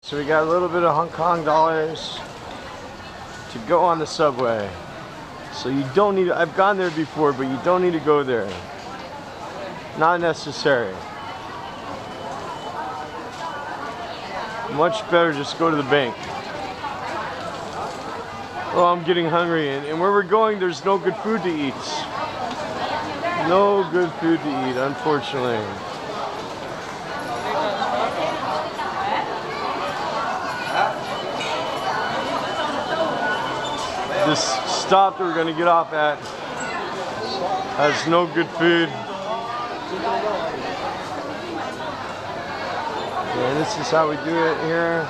So we got a little bit of Hong Kong dollars to go on the subway. So you don't need, I've gone there before, but you don't need to go there. Not necessary. Much better just go to the bank. Oh, I'm getting hungry, and where we're going, there's no good food to eat. No good food to eat, unfortunately. This stop that we're going to get off at has no good food. And this is how we do it here.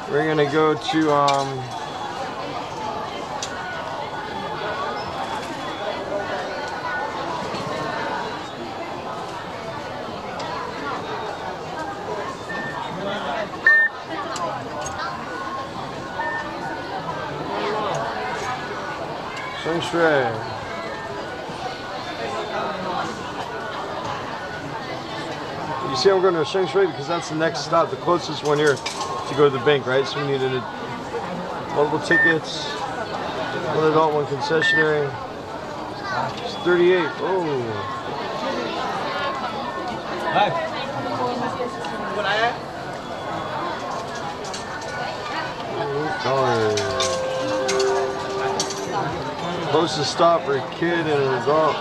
We're going to go to HIigh. You see I'm going to HIigh because that's the next stop, the closest one here to go to the bank, right? So we needed multiple tickets, one adult, one concessionary. It's 38. Oh. Closest stop for a kid and an adult.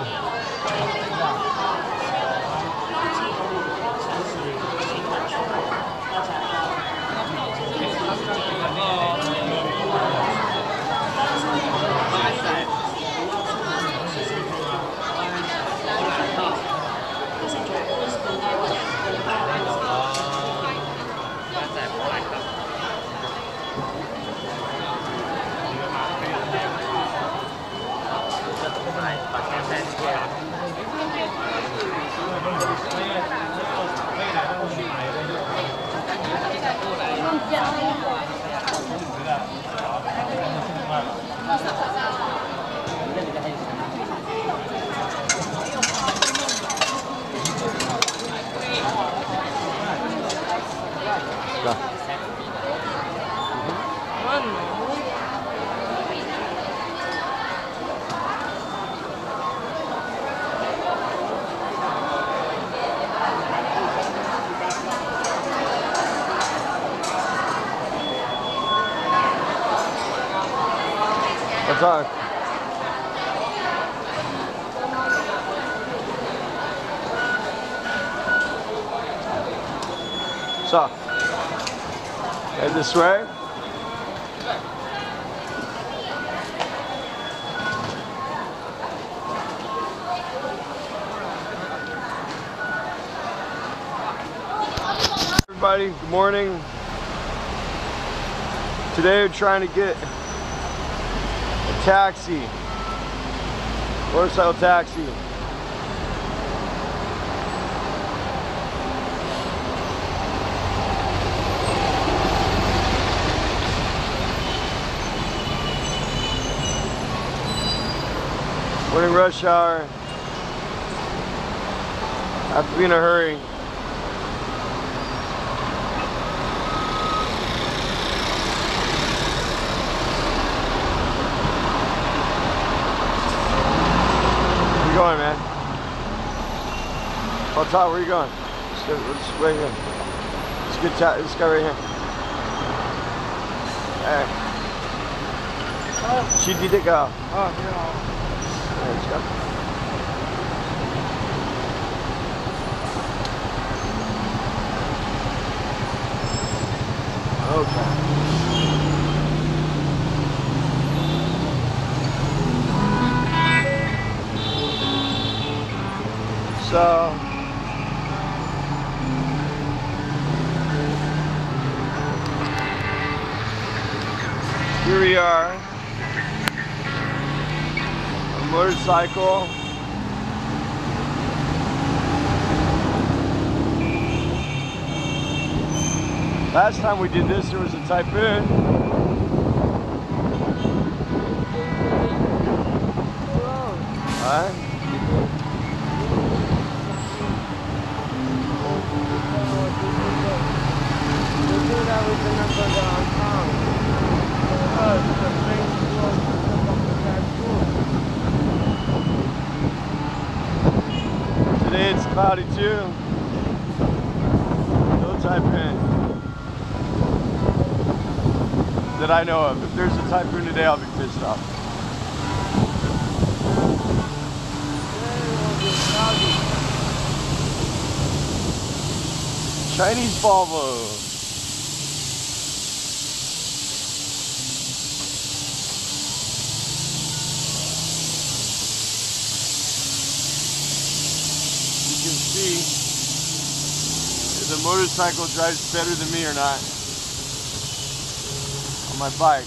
What's up? So, head this way. Everybody, good morning. Today we're trying to get taxi, motorcycle taxi. Morning rush hour. Have to be in a hurry. Going, man? Oh, Todd, where are you going? Let's right here. Let's get this guy right here. Hey. She did it go. Oh, yeah. Let's go. Okay. So here we are, a motorcycle. Last time we did this, there was a typhoon. Alright. Today it's cloudy too. No typhoon that I know of. If there's a typhoon today, I'll be pissed off. Chinese Volvo. You can see if the motorcycle drives better than me or not on my bike.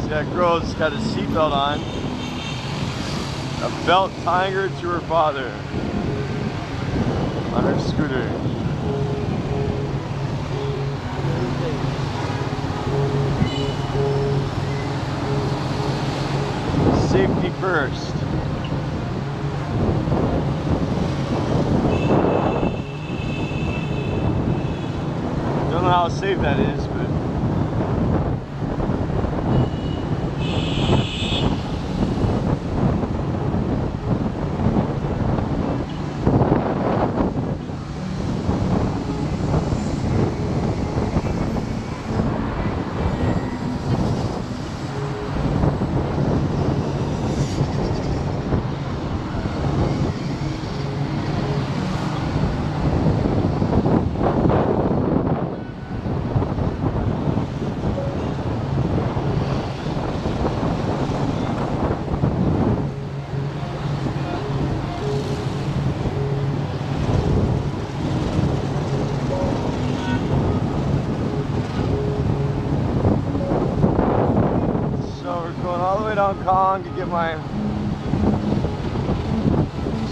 That girl's got a seatbelt on, a belt tying her to her father on her scooter. Safety first. Don't know how safe that is, but Hong Kong to get my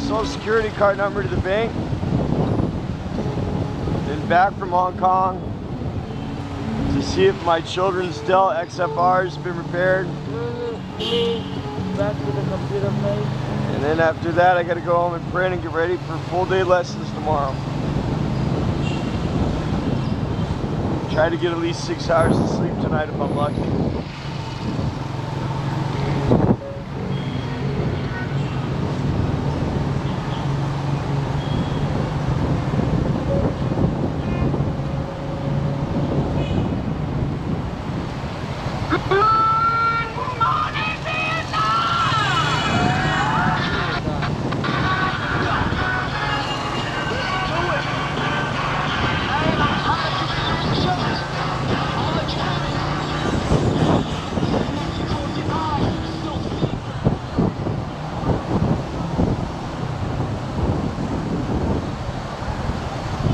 Social Security card number to the bank, then back from Hong Kong to see if my children's Dell XFR has been repaired. Back to the computer place. And then after that I got to go home and print and get ready for full day lessons tomorrow. Try to get at least 6 hours of sleep tonight if I'm lucky.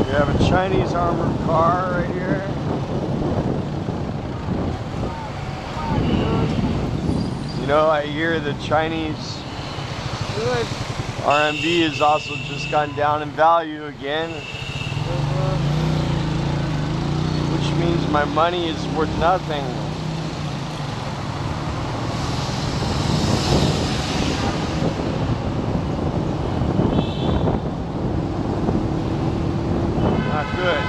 We have a Chinese armored car right here. You know, I hear the Chinese RMB has also just gone down in value again, which means my money is worth nothing. Not good.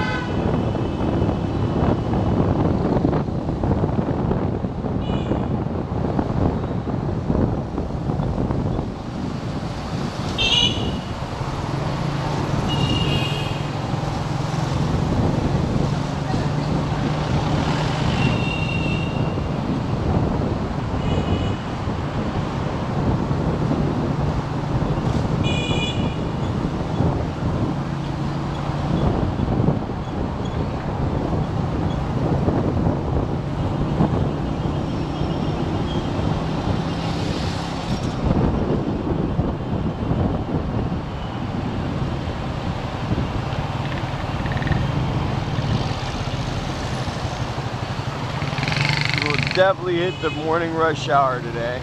Definitely hit the morning rush hour today.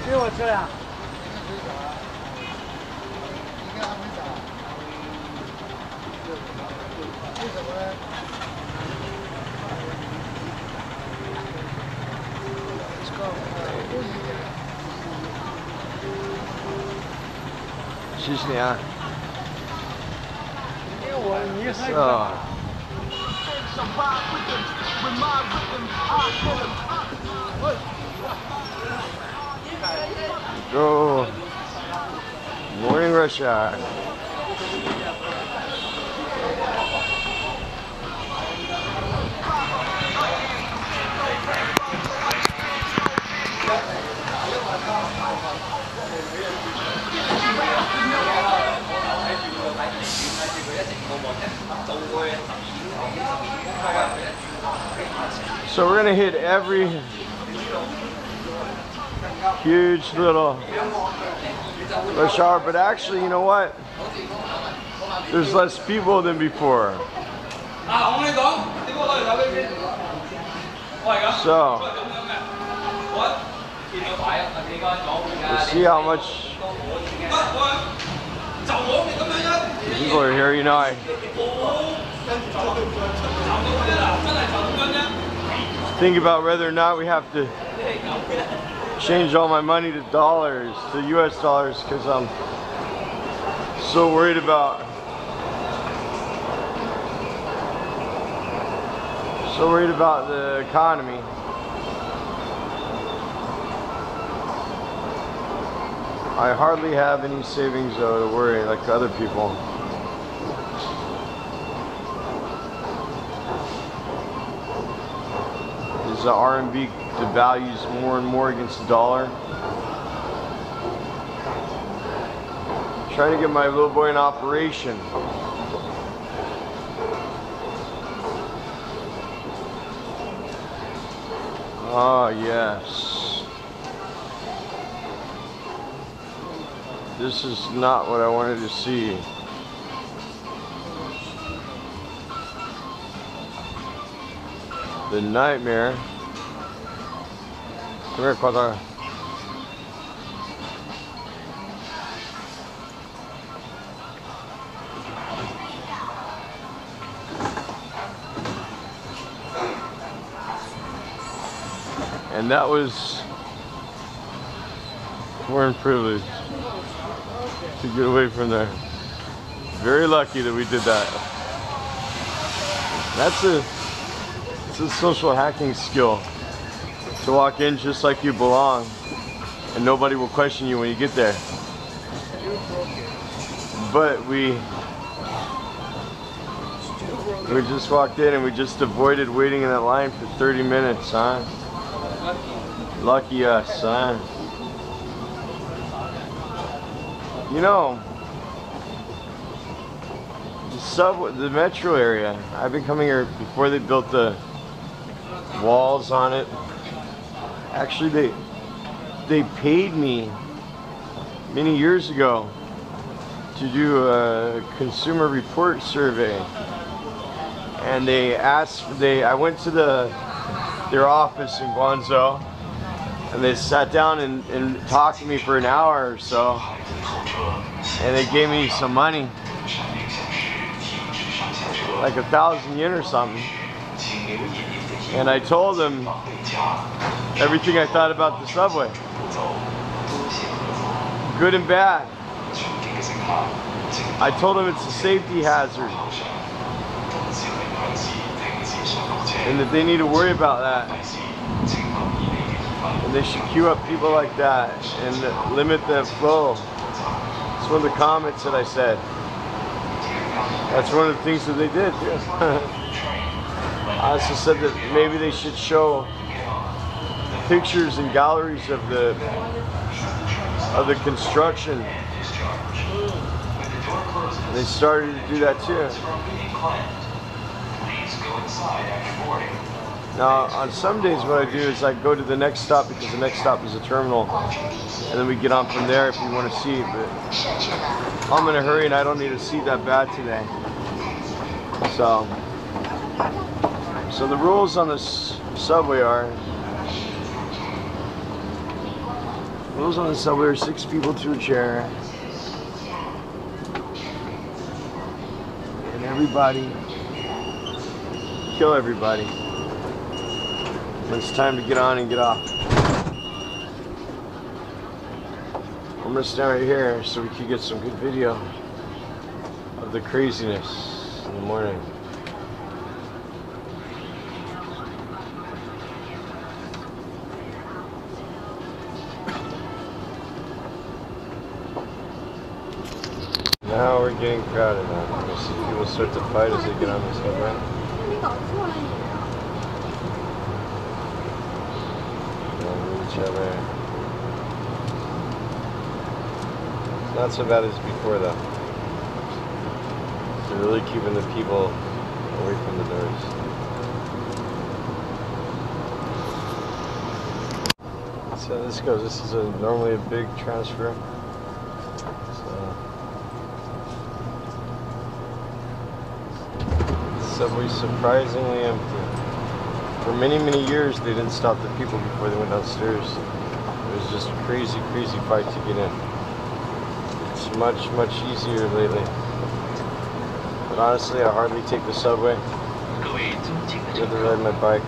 给我吃俩。为什么呢？谢谢你啊。你喝。 Go. Morning rush hour. So we're gonna hit every huge little rush hour, but actually, you know what? There's less people than before. So, we'll see how much people are here. You know, I think about whether or not we have to change all my money to dollars, to US dollars, because I'm so worried about the economy. I hardly have any savings though to worry like other people. As the RMB devalues more and more against the dollar. Trying to get my little boy an operation. Oh yes. This is not what I wanted to see. The nightmare. Come here, Quadra. And that was foreign privilege to get away from there. Very lucky that we did that. It's a social hacking skill to walk in just like you belong and nobody will question you when you get there. But we just walked in and we just avoided waiting in that line for 30 minutes, huh? Lucky us, huh? You know, the metro area, I've been coming here before they built the walls on it. Actually, they paid me many years ago to do a consumer report survey, and I went to their office in Guangzhou, and they sat down and talked to me for an hour or so, and they gave me some money, like 1,000 yen or something, and I told them everything I thought about the subway, good and bad. I told them it's a safety hazard and that they need to worry about that, and they should queue up people like that and limit the flow. It's one of the comments that I said. That's one of the things that they did too. I also said that maybe they should show pictures and galleries of the construction. They started to do that too. Now, on some days what I do is I go to the next stop because the next stop is a terminal, and then we get on from there if you want to see it. But I'm in a hurry and I don't need to see that bad today. So the rules on this subway are, 6 people to a chair, and everybody kill everybody when it's time to get on and get off. I'm gonna stand right here so we can get some good video of the craziness in the morning. Now we're getting crowded now. You see people start to fight as they get on the subway. Each other. It's not so bad as before though. They're really keeping the people away from the doors. So this goes. This is normally a big transfer. Subway's surprisingly empty. For many, many years they didn't stop the people before they went downstairs. It was just a crazy, crazy fight to get in. It's much, much easier lately. But honestly, I hardly take the subway. I'd rather ride my bike.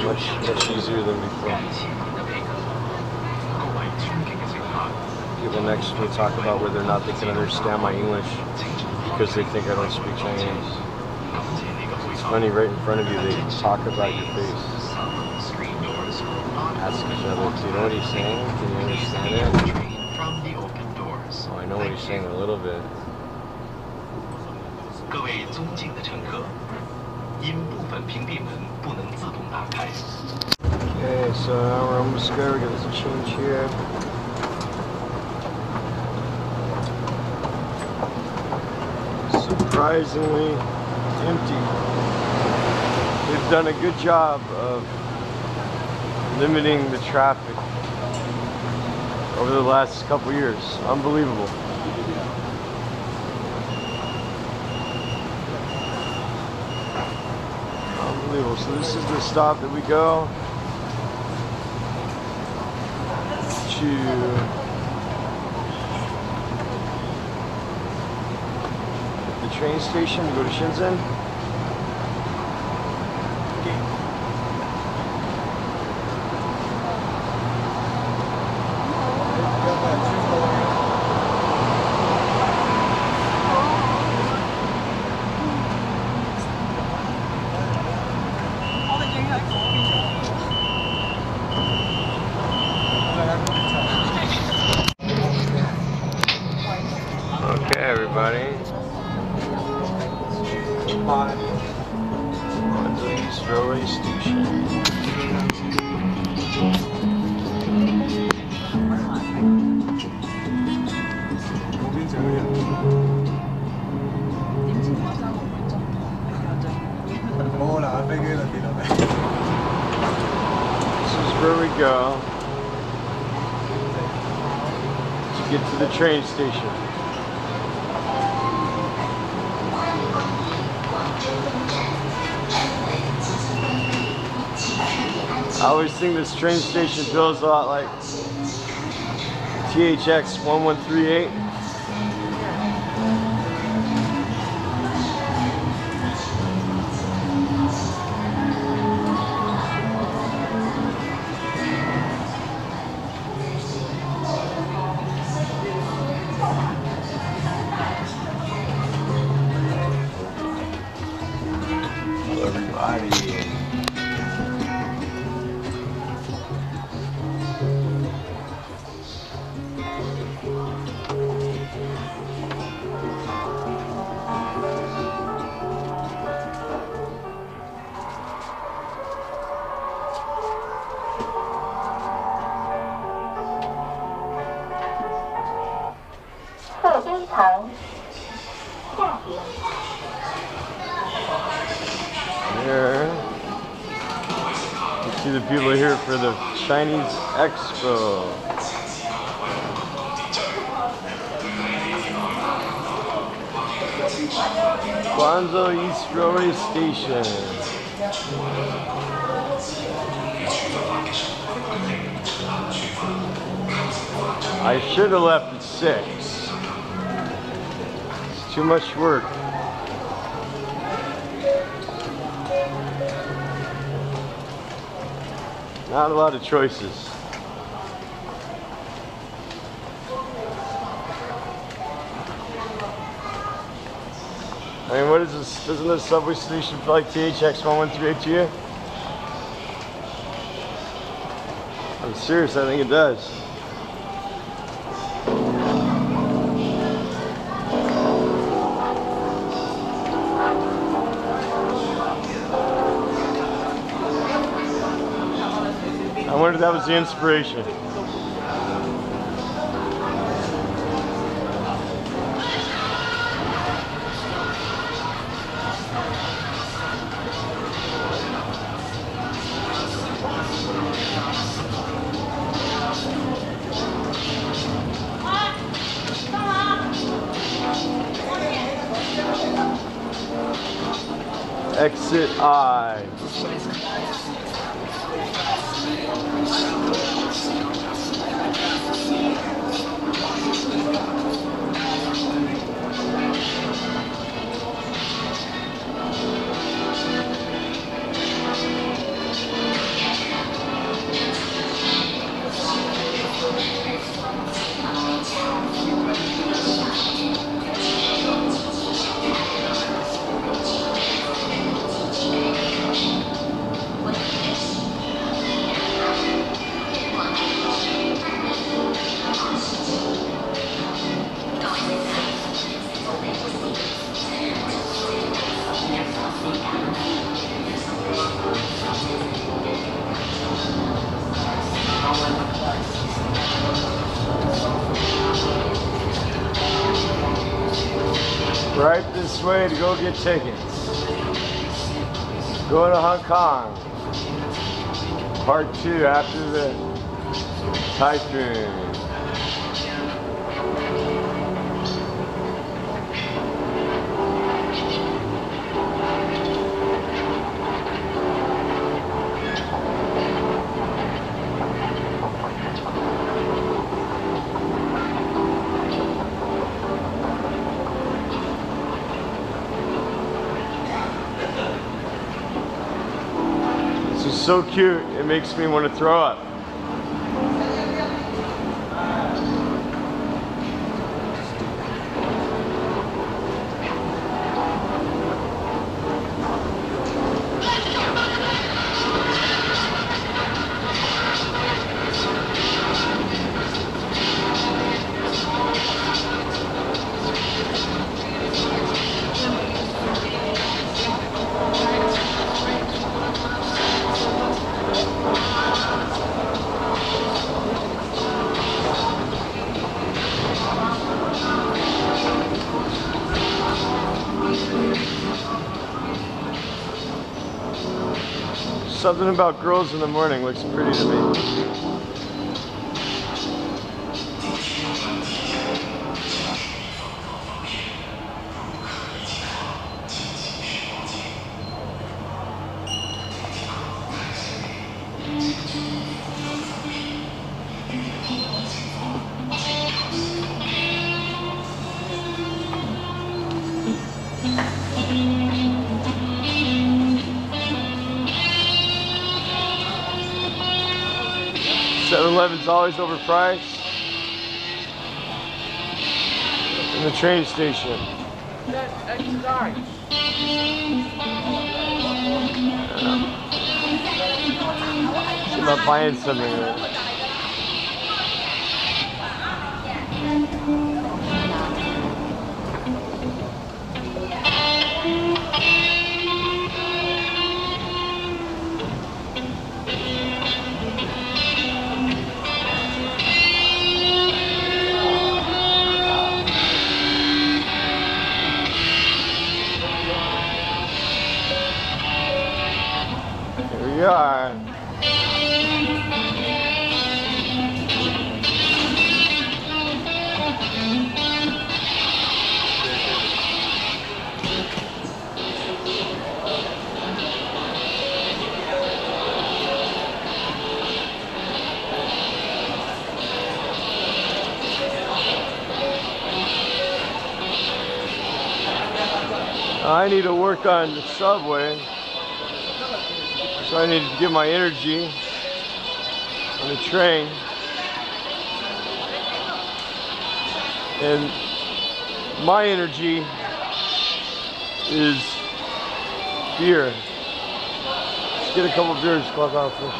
Much, much easier than before. People next will talk about whether or not they can understand my English because they think I don't speak Chinese. It's funny, right in front of you, they talk about your face. Ask each other, do you know what he's saying? Can you understand it? Oh, I know what he's saying a little bit. Okay, so now we're almost there. We got this change here. Surprisingly empty. They've done a good job of limiting the traffic over the last couple years. Unbelievable. Unbelievable. So this is the stop that we go to. Train station to go to Shenzhen. Okay, everybody. Mondelez Railway Station. This is where we go to get to the train station. I always think this train station feels a lot like THX 1138. Hello, everybody. There. You see the people here for the Chinese Expo. Guangzhou East Railway Station. I should have left at 6. It's too much work. Not a lot of choices. I mean, what is this? Doesn't this subway station feel like THX 113 to you? I'm serious, I think it does. I wonder if that was the inspiration. Exit I. Right this way to go get tickets. Go to Hong Kong. Part 2 after the typhoon. This is so cute, it makes me want to throw up. Something about girls in the morning looks pretty to me. Seven-Eleven's always overpriced. In the train station. I'm not buying something there. we are. I need to work on the subway, so I need to get my energy on the train. And my energy is beer. Let's get a couple beers, clock off first.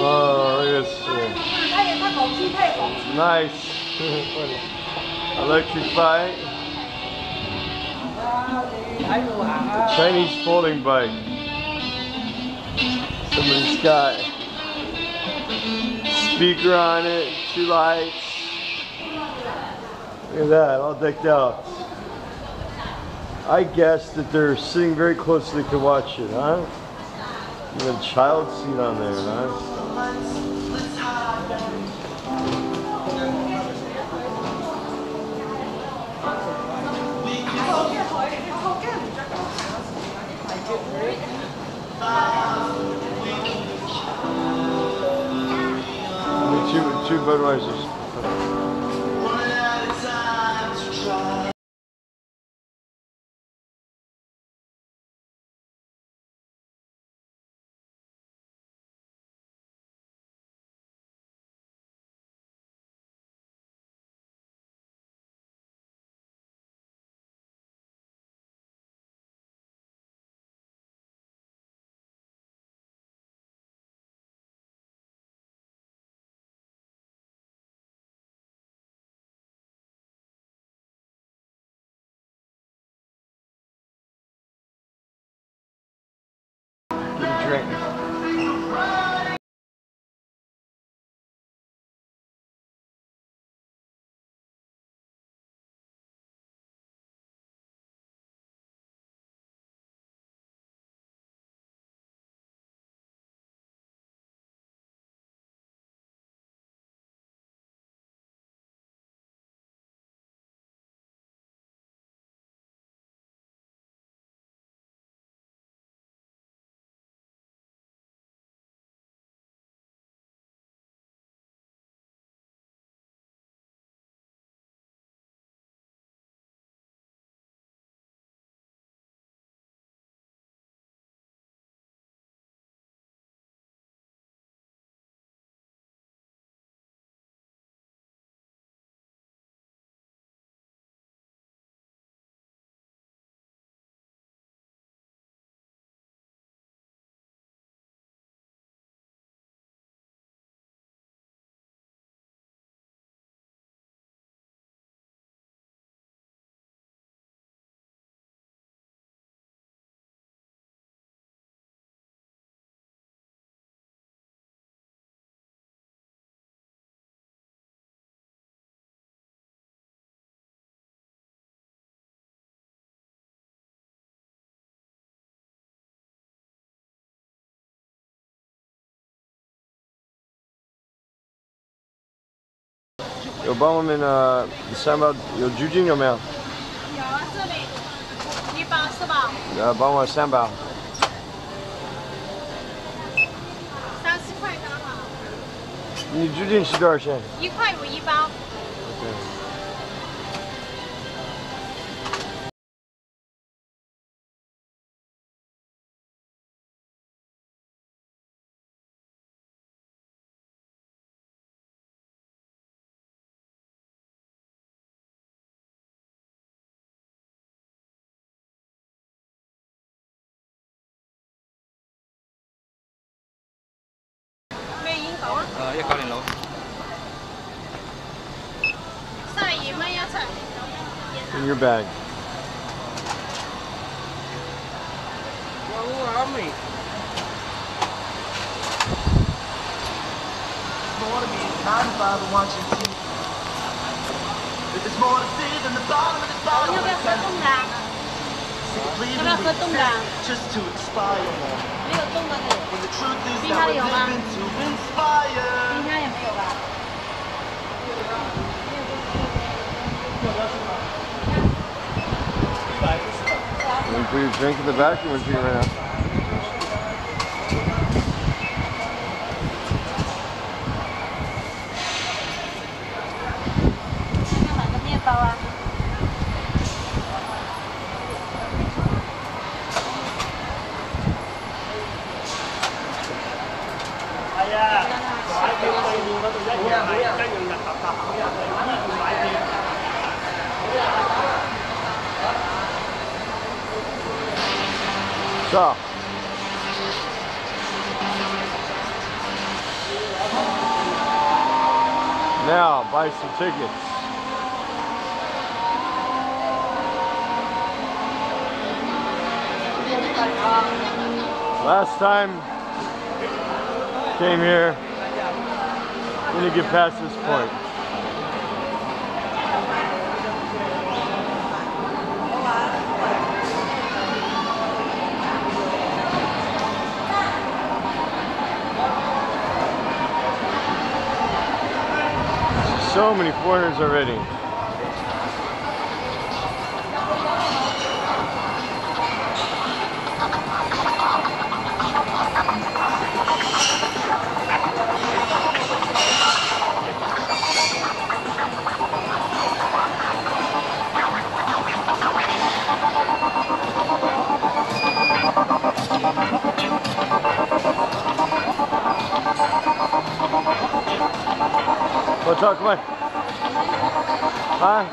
Oh, look at this. Nice. Electric bike. Chinese folding bike. Somebody's got speaker on it, 2 lights. Look at that, all decked out. I guess that they're sitting very close so they can watch it, huh? Even a child seat on there, huh? Two Budweisers. Drink.有帮我们3包有酒精有没有？有啊，这里1包是吧？帮我3包。30块刚好。你酒精是多少钱1块5一包。对。一九年佬。12蚊一齊。In your bag. Wow, don't want to be 9 to 5 and watching TV. If it's more to see than the bottom of this bottle, 要不要喝冻的啊？ sick of leaving 要不要喝冻的啊？ just to expire. 没有冻的给。 When the truth is 冰 that 箱 we're 里有吗？ living to inspire. 冰箱也没有吧？ You put your drink in the vacuum machine right now. 要买个面包啊。 係啊，買票對面嗰度一樣係一樣入合法，呢度買票。 So. Now, buy some tickets. Last time came here, didn't get past this point. So many foreigners already. What's up? Come on. Huh?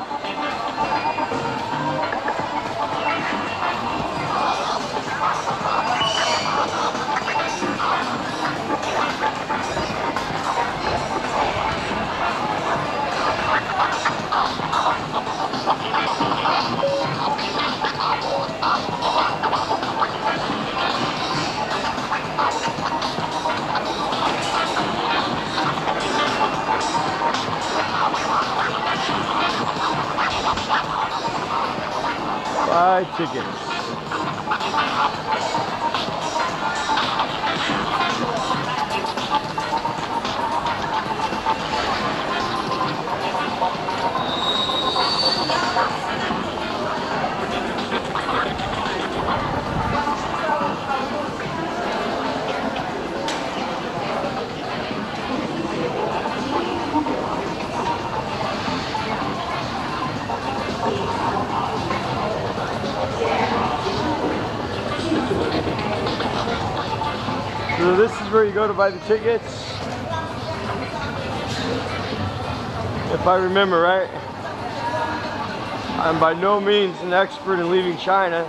Buy tickets. So this is where you go to buy the tickets. If I remember right. I'm by no means an expert in leaving China.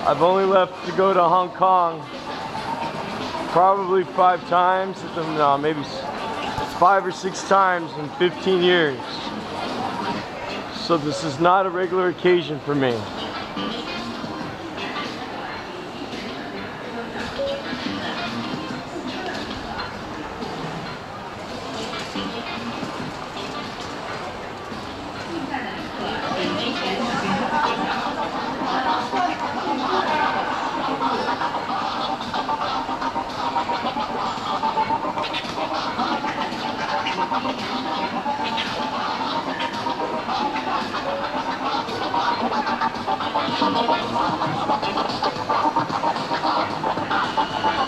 I've only left to go to Hong Kong probably 5 times, no, maybe 5 or 6 times in 15 years. So this is not a regular occasion for me.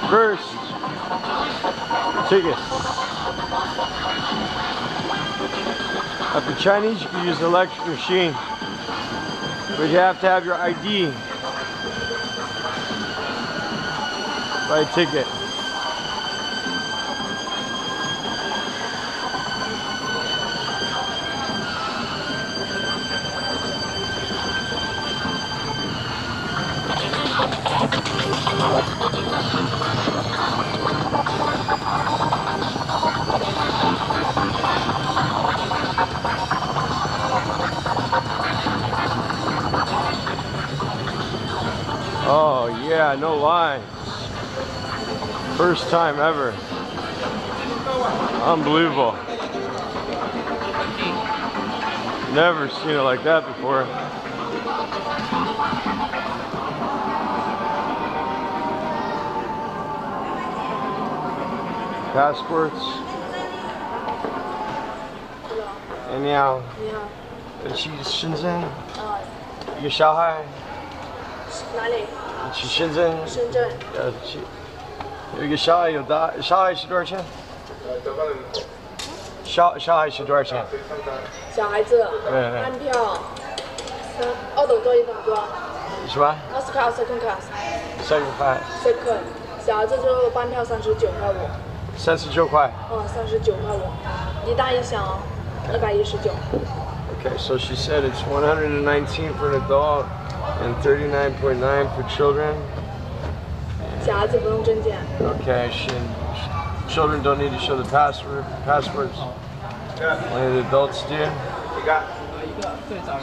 First, tickets. At the Chinese, you can use the electric machine, but you have to have your ID. Buy a ticket. Oh yeah, no lines. First time ever. Unbelievable. Never seen it like that before. Passports. 哎，你好。你好。去深圳。一个小孩。哪里？去深圳。深圳。去。有一个小孩有大，小孩是多少钱？小孩是多少钱？小孩子。班票。澳洲多一分多。是吧？20 class second class。second class。second。小孩子就班票39.5块5。39块。39.5块5，一大一小119。Okay, so she said it's 119 for an adult and 39.9 for children. 小孩子不用证件。Okay, children don't need to show the passports. Only the adults do.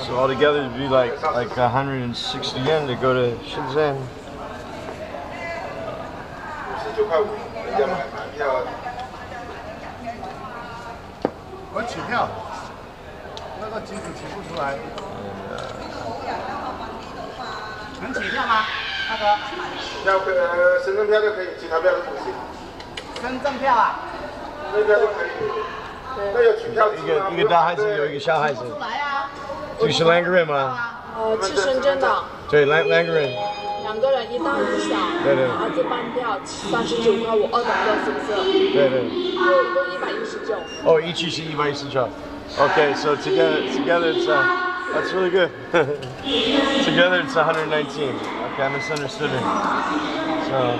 So altogether it'd be like 160 yen to go to Shenzhen. 59块5，人家买票。我取票，那个机子取不出来。能取票吗？那个票深圳票就可以，其他票都不行。深圳票啊？那票都可以。那有取票机吗？一个大孩子有一个小孩子。这是2个人吗？去深圳的。对，2个人。2个人，一大一小。对。儿子班票39块5，2等个是不是？对。一共119。Oh, each is 119. Okay, so together it's that's really good. Together it's 119. Okay, I misunderstood it. So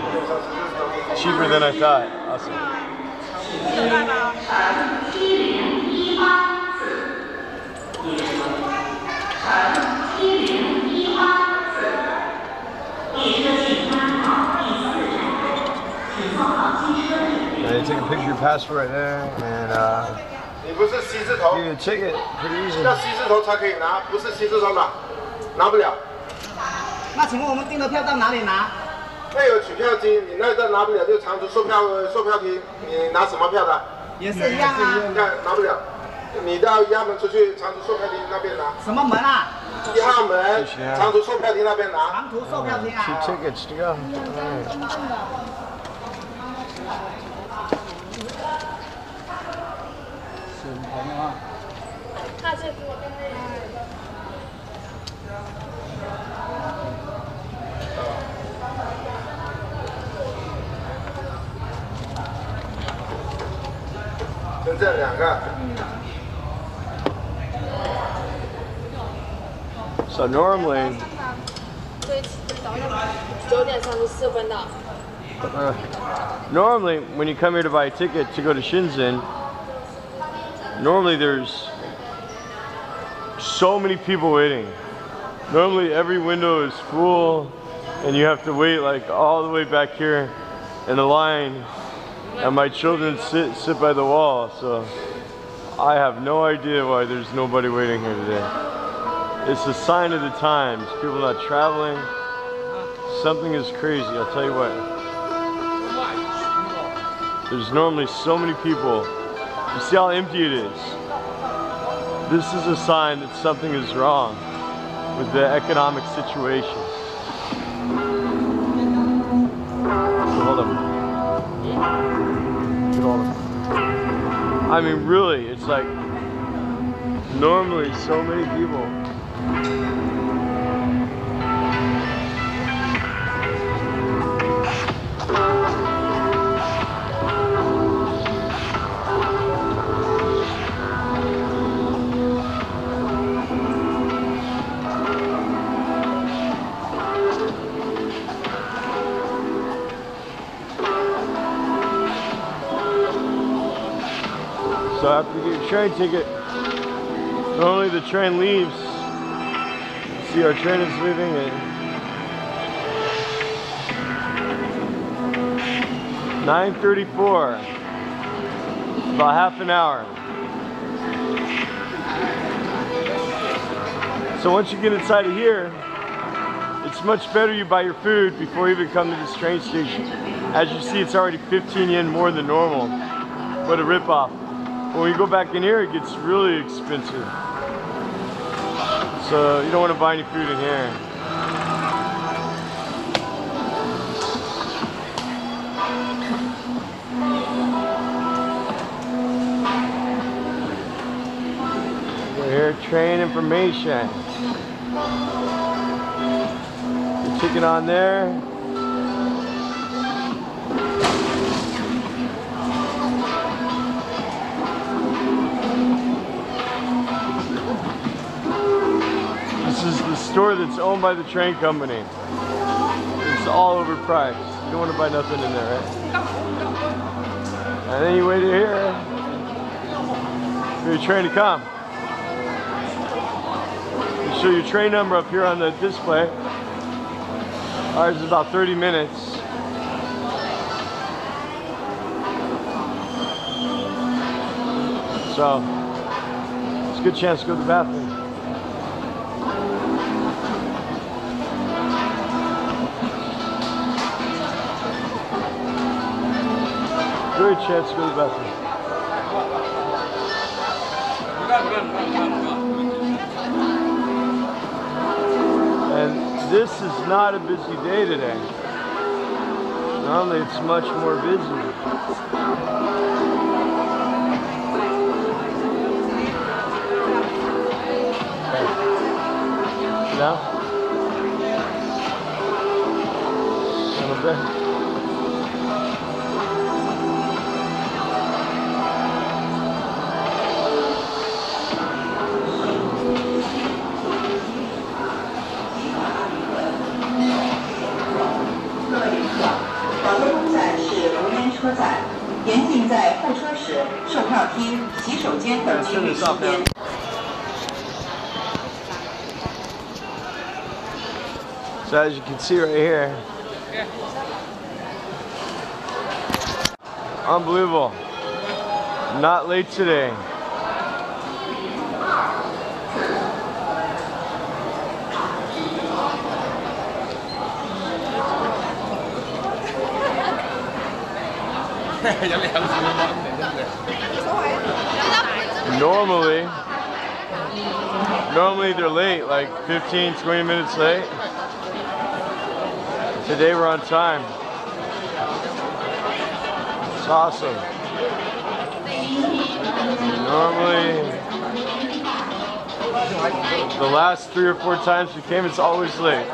cheaper than I thought. Awesome. You take a picture of your passport right there, and 你不是C字头， give you a ticket. Pretty easy. 要 C 字头才可以拿，不是 C 字头拿不了。那请问我们订的票到哪里拿？那有取票机，你那个拿不了，就长途售票厅，你拿什么票的？也是一样啊。你看拿不了，你到1号门出去长途售票厅那边拿。什么门啊？1号门长途售票厅那边拿。长途售票厅啊。 2 tickets to go.深圳2个。So normally, 9点34分的。normally when you come here to buy a ticket to go to Shenzhen, normally there's so many people waiting. Normally every window is full and you have to wait like all the way back here in the line, and my children sit by the wall, so I have no idea why there's nobody waiting here today. It's a sign of the times. People not traveling. Something is crazy, I'll tell you what. There's normally so many people. You see how empty it is? This is a sign that something is wrong with the economic situation. Hold on. I mean, really, it's like normally so many people. So after you get your train ticket, normally the train leaves. See, our train is leaving at 9:34. About half an hour. So once you get inside of here, it's much better you buy your food before you even come to this train station. As you see, it's already 15 yen more than normal. What a ripoff. When you go back in here, it gets really expensive. So you don't want to buy any food in here. We're here, train information. Your ticket on there. This is the store that's owned by the train company. It's all overpriced. You don't want to buy nothing in there, right? And then you wait here for your train to come. You show your train number up here on the display. Ours is about 30 minutes. So, it's a good chance to go to the bathroom. Good chance to go to the bathroom. And this is not a busy day today. Normally it's much more busy. Now? A little bit. So as you can see right here, unbelievable, not late today. Normally they're late, like 15, 20 minutes late. Today we're on time. It's awesome. Normally, the last 3 or 4 times we came, it's always late.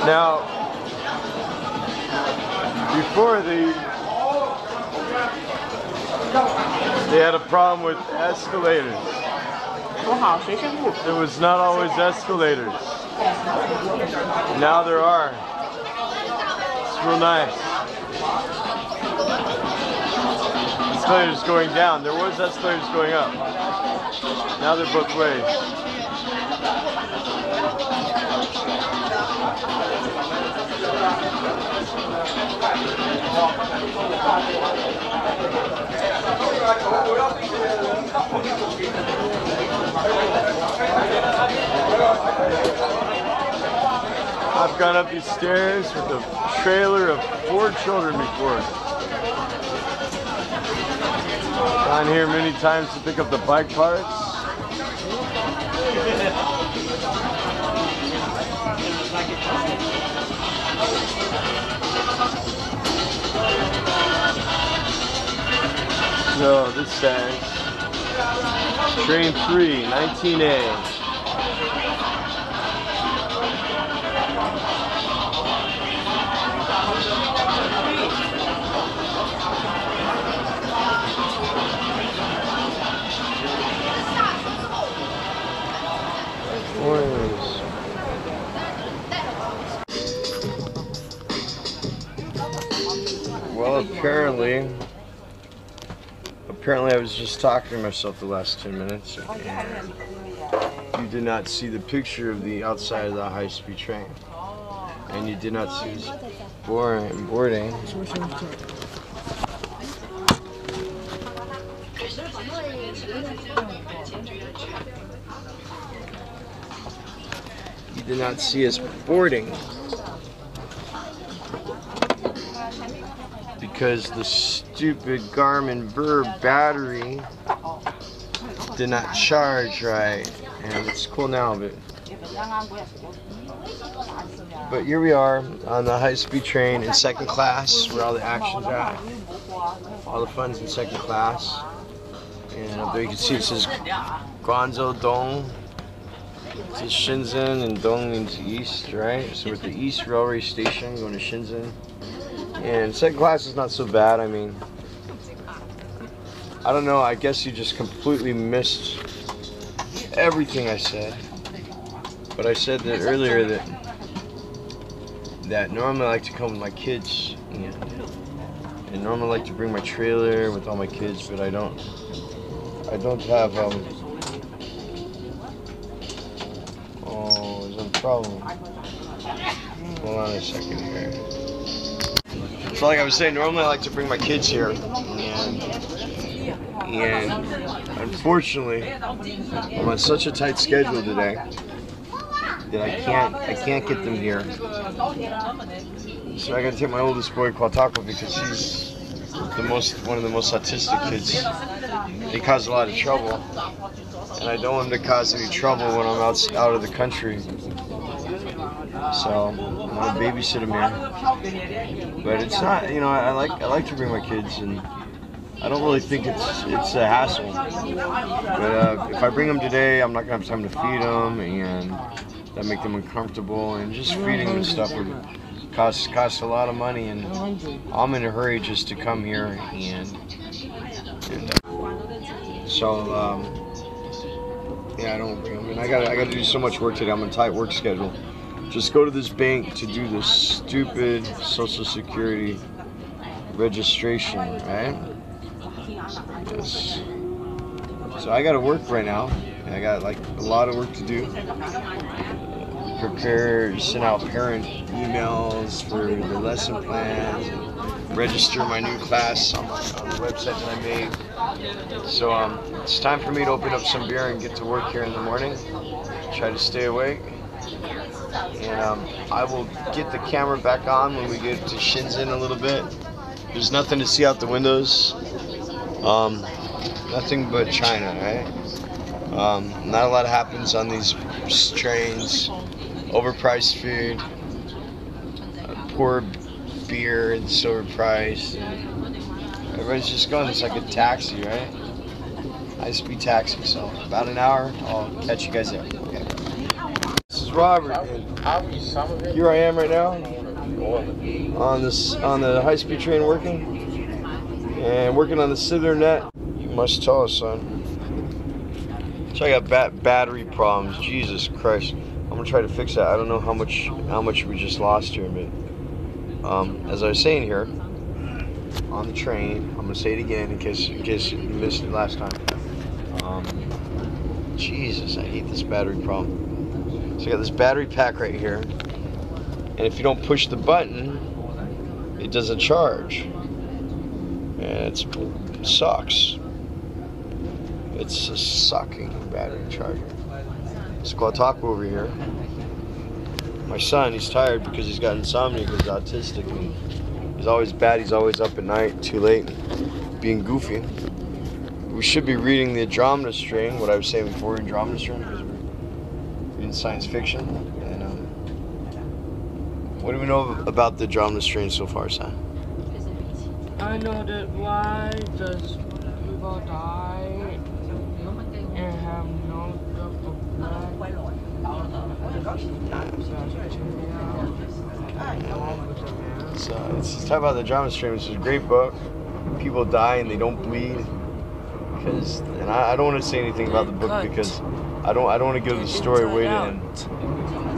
Now, before they had a problem with escalators. There was not always escalators. Now there are. It's real nice. Escalators going down. There was escalators going up. Now they're both ways. I've gone up these stairs with a trailer of 4 children before. Gone here many times to pick up the bike parts. So this says Train 3, 19A. Apparently I was just talking to myself the last 10 minutes. And you did not see the picture of the outside of the high-speed train. And you did not see this boarding. You did not see us boarding because the stupid Garmin Verb battery did not charge right, and it's cool now, but here we are on the high-speed train in second class, where all the action's at. All the fun's in second class, and up there you can see it says Guangzhou Dong. It says Shenzhen, and Dong means east, right? So we're at the East Railway Station going to Shenzhen. And second class is not so bad. I mean, I don't know, I guess you just completely missed everything I said. But I said that earlier that normally I like to come with my kids, and normally I like to bring my trailer with all my kids, but I don't have oh, there's no problem. Hold on a second here. So like I was saying, normally I like to bring my kids here, and unfortunately I'm on such a tight schedule today that I can't get them here. So I gotta take my oldest boy Kwatako because he's one of the most autistic kids. He causes a lot of trouble, and I don't want him to cause any trouble when I'm out of the country. So I'm gonna babysit him here. But it's not, you know, I like to bring my kids, and I don't really think it's a hassle. But if I bring them today, I'm not gonna have time to feed them, and that make them uncomfortable, and just feeding them and stuff would cost a lot of money, and I'm in a hurry just to come here, and so yeah, I don't bring them. And I gotta do so much work today. I'm on a tight work schedule. Just go to this bank to do this stupid Social Security registration, right? Yes. So I gotta work right now. I got like a lot of work to do. Prepare, send out parent emails for the lesson plans, and register my new class on the website that I made. So it's time for me to open up some beer and get to work here in the morning. Try to stay awake. And I will get the camera back on when we get to Shenzhen a little bit. There's nothing to see out the windows. Nothing but China, right? Not a lot happens on these trains. Overpriced food, poor beer, and so overpriced. And everybody's just going. It's like a taxi, right? High-speed taxi. So about an hour. I'll catch you guys there. Okay. This is Robert, and here I am right now on the high-speed train working, and working on the Southern net. You must tell us, son. So I got battery problems. Jesus Christ. I'm gonna try to fix that. I don't know how much we just lost here, but as I was saying here on the train, I'm gonna say it again in case you missed it last time. Jesus, I hate this battery problem. So I got this battery pack right here, and if you don't push the button, it doesn't charge, and it sucks. It's a sucking battery charger. Squataku over here. My son, he's tired because he's got insomnia because he's autistic, and he's always bad. He's always up at night, too late, being goofy. We should be reading the Andromeda Strain, what I was saying before, Andromeda Strain, because we're reading science fiction. And what do we know about the Andromeda Strain so far, son? I know that why does people die and have no drop of blood. So it's talking about the Andromeda Strain, which is a great book. People die and they don't bleed. And I don't want to say anything about the book because I don't want to give the story away to him.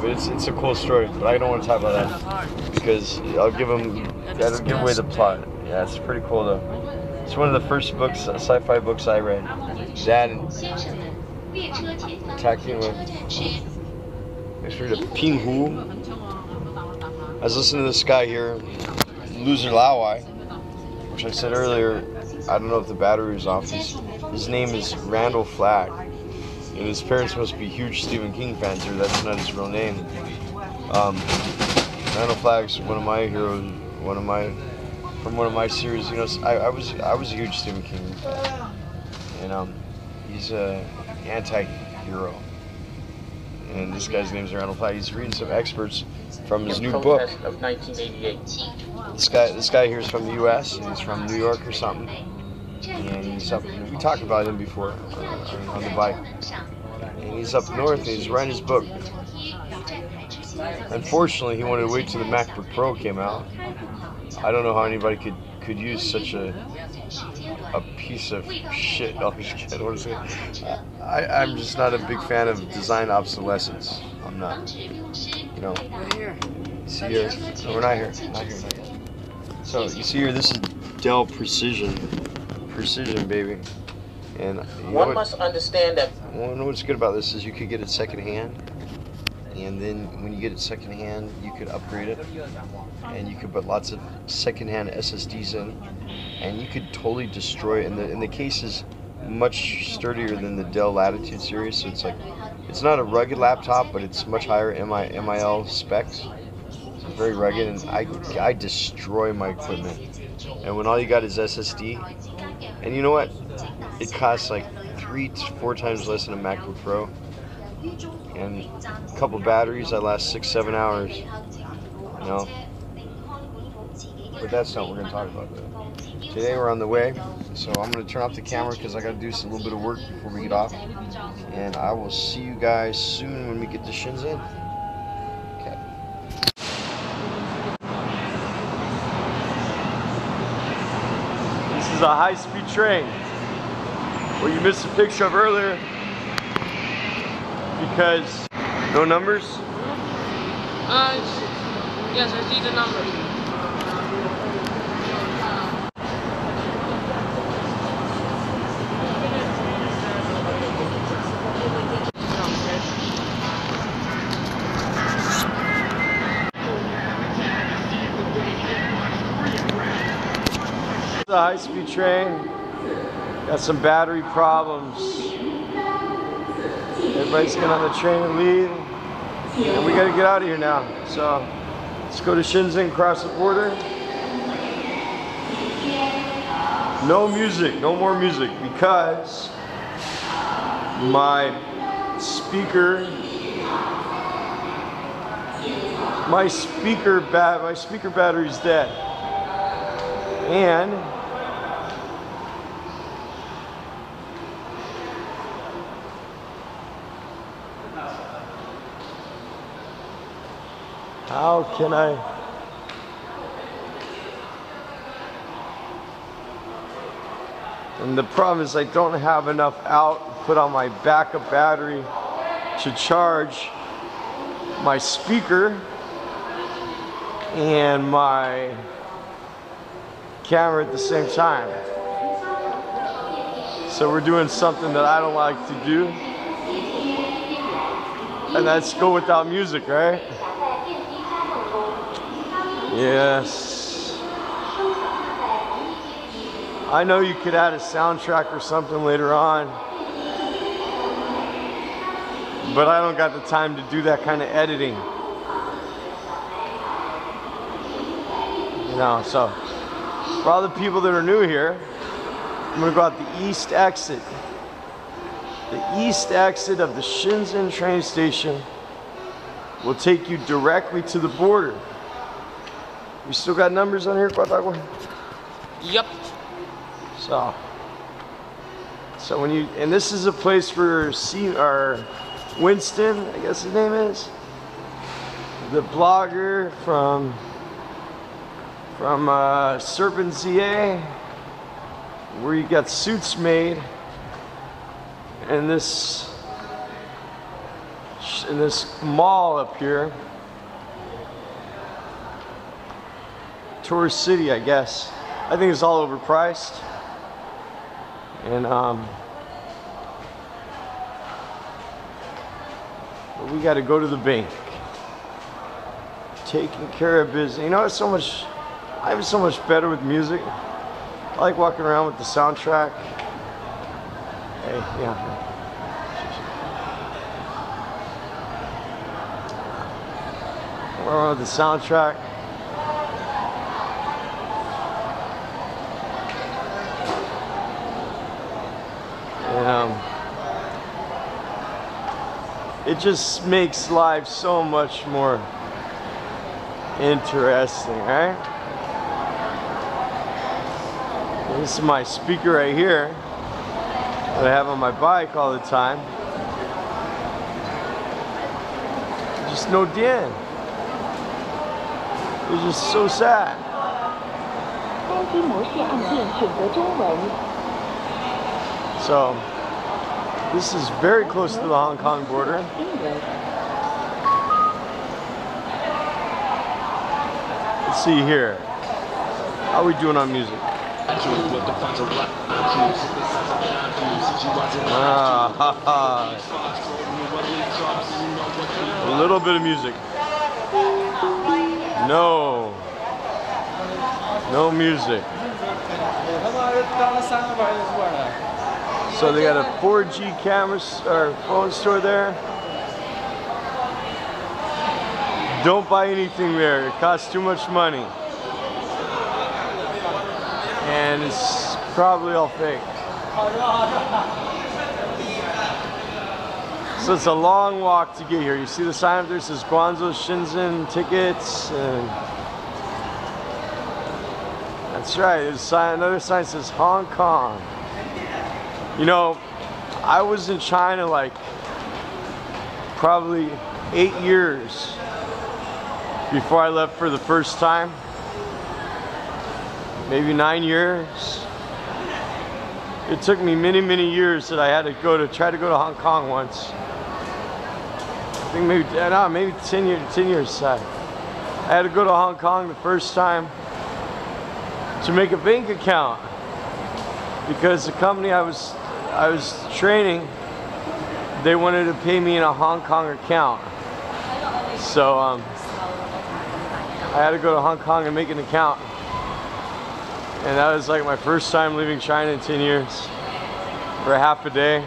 But it's a cool story. But I don't want to talk about that because that'll give away the plot. Yeah, it's pretty cool though. It's one of the first books, sci-fi books I read. That and attacking with. Next we read of Pinghu. I was listening to this guy here, Loser Lawai, which I said earlier. I don't know if the battery was off. His name is Randall Flagg, and his parents must be huge Stephen King fans, or that's not his real name. Randall Flagg's one of my heroes, from one of my series. You know, I was a huge Stephen King fan, and he's an anti-hero. And this guy's name is Randall Flagg. He's reading some excerpts from his new book. Of 1988. This guy here is from the U.S. and he's from New York or something. And he's up. We talked about him before on the bike. And he's up north and he's writing his book. Unfortunately, he wanted to wait till the MacBook Pro came out. I don't know how anybody could use such a piece of shit. I'm just not a big fan of design obsolescence. I'm not. You know. See here? No, we're not here. Not here. So you see here, this is Dell Precision, baby. And one must understand that. Well, you know what's good about this is you could get it secondhand. And then when you get it secondhand, you could upgrade it, and you could put lots of secondhand SSDs in, and you could totally destroy it. And the case is much sturdier than the Dell Latitude series, so it's not a rugged laptop, but it's much higher MIL specs. So it's very rugged, and I destroy my equipment. And when all you got is SSD, and you know what? It costs like 3 to 4 times less than a MacBook Pro. And a couple batteries, I last 6-7 hours. You know, but that's not what we're going to talk about today. Today we're on the way, so I'm going to turn off the camera because I got to do a little bit of work before we get off. And I will see you guys soon when we get to Shenzhen. Okay. This is a high-speed train. What you missed a picture of earlier. Because no numbers? Yes, I see the numbers. It's a high-speed train. Got some battery problems. Everybody's getting on the train and leave, and we gotta get out of here now. So let's go to Shenzhen, cross the border. No music, no more music, because my speaker battery is dead, and how can I? And the problem is I don't have enough output on my backup battery to charge my speaker and my camera at the same time. So we're doing something that I don't like to do, and that's go without music, right? Yes. I know you could add a soundtrack or something later on, but I don't got the time to do that kind of editing. You know, so for all the people that are new here, I'm gonna go out the east exit. The east exit of the Shenzhen train station will take you directly to the border. We still got numbers on here, Quatagua? Yep. So when you, and this is a place for Winston, I guess his name is, the blogger from Serpent ZA, where you got suits made in this mall up here. Tourist City, I guess. I think it's all overpriced. And we got to go to the bank. Taking care of business. You know, it's so much. I'm so much better with music. I like walking around with the soundtrack. Hey, yeah. Walking around with the soundtrack. And it just makes life so much more interesting, right? This is my speaker right here that I have on my bike all the time. Just no din. It's just so sad. So, this is very close to the Hong Kong border. Let's see here. How are we doing on music? A little bit of music. No. No music. So they got a 4G camera or phone store there. Don't buy anything there. It costs too much money. And it's probably all fake. So it's a long walk to get here. You see the sign up there says Guangzhou, Shenzhen tickets. And that's right. There's another sign says Hong Kong. You know, I was in China like probably 8 years before I left for the first time. Maybe 9 years. It took me many, many years that I had to try to go to Hong Kong once. I think maybe 10 years. I had to go to Hong Kong the first time to make a bank account because the company I was training, they wanted to pay me in a Hong Kong account. So I had to go to Hong Kong and make an account. And that was like my first time leaving China in 10 years for a half a day.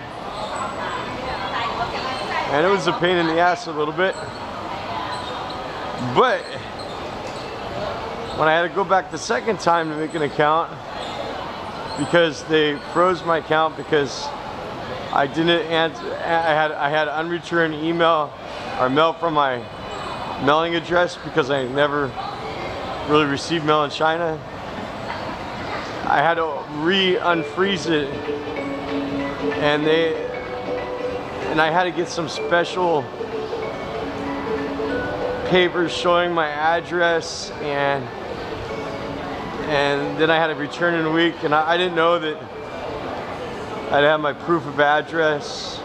And it was a pain in the ass a little bit. But when I had to go back the second time to make an account, because they froze my account because I didn't answer, I had unreturned email or mail from my mailing address because I never really received mail in China. I had to unfreeze it, and I had to get some special papers showing my address, and then I had to return in a week, and I didn't know that I'd have my proof of address.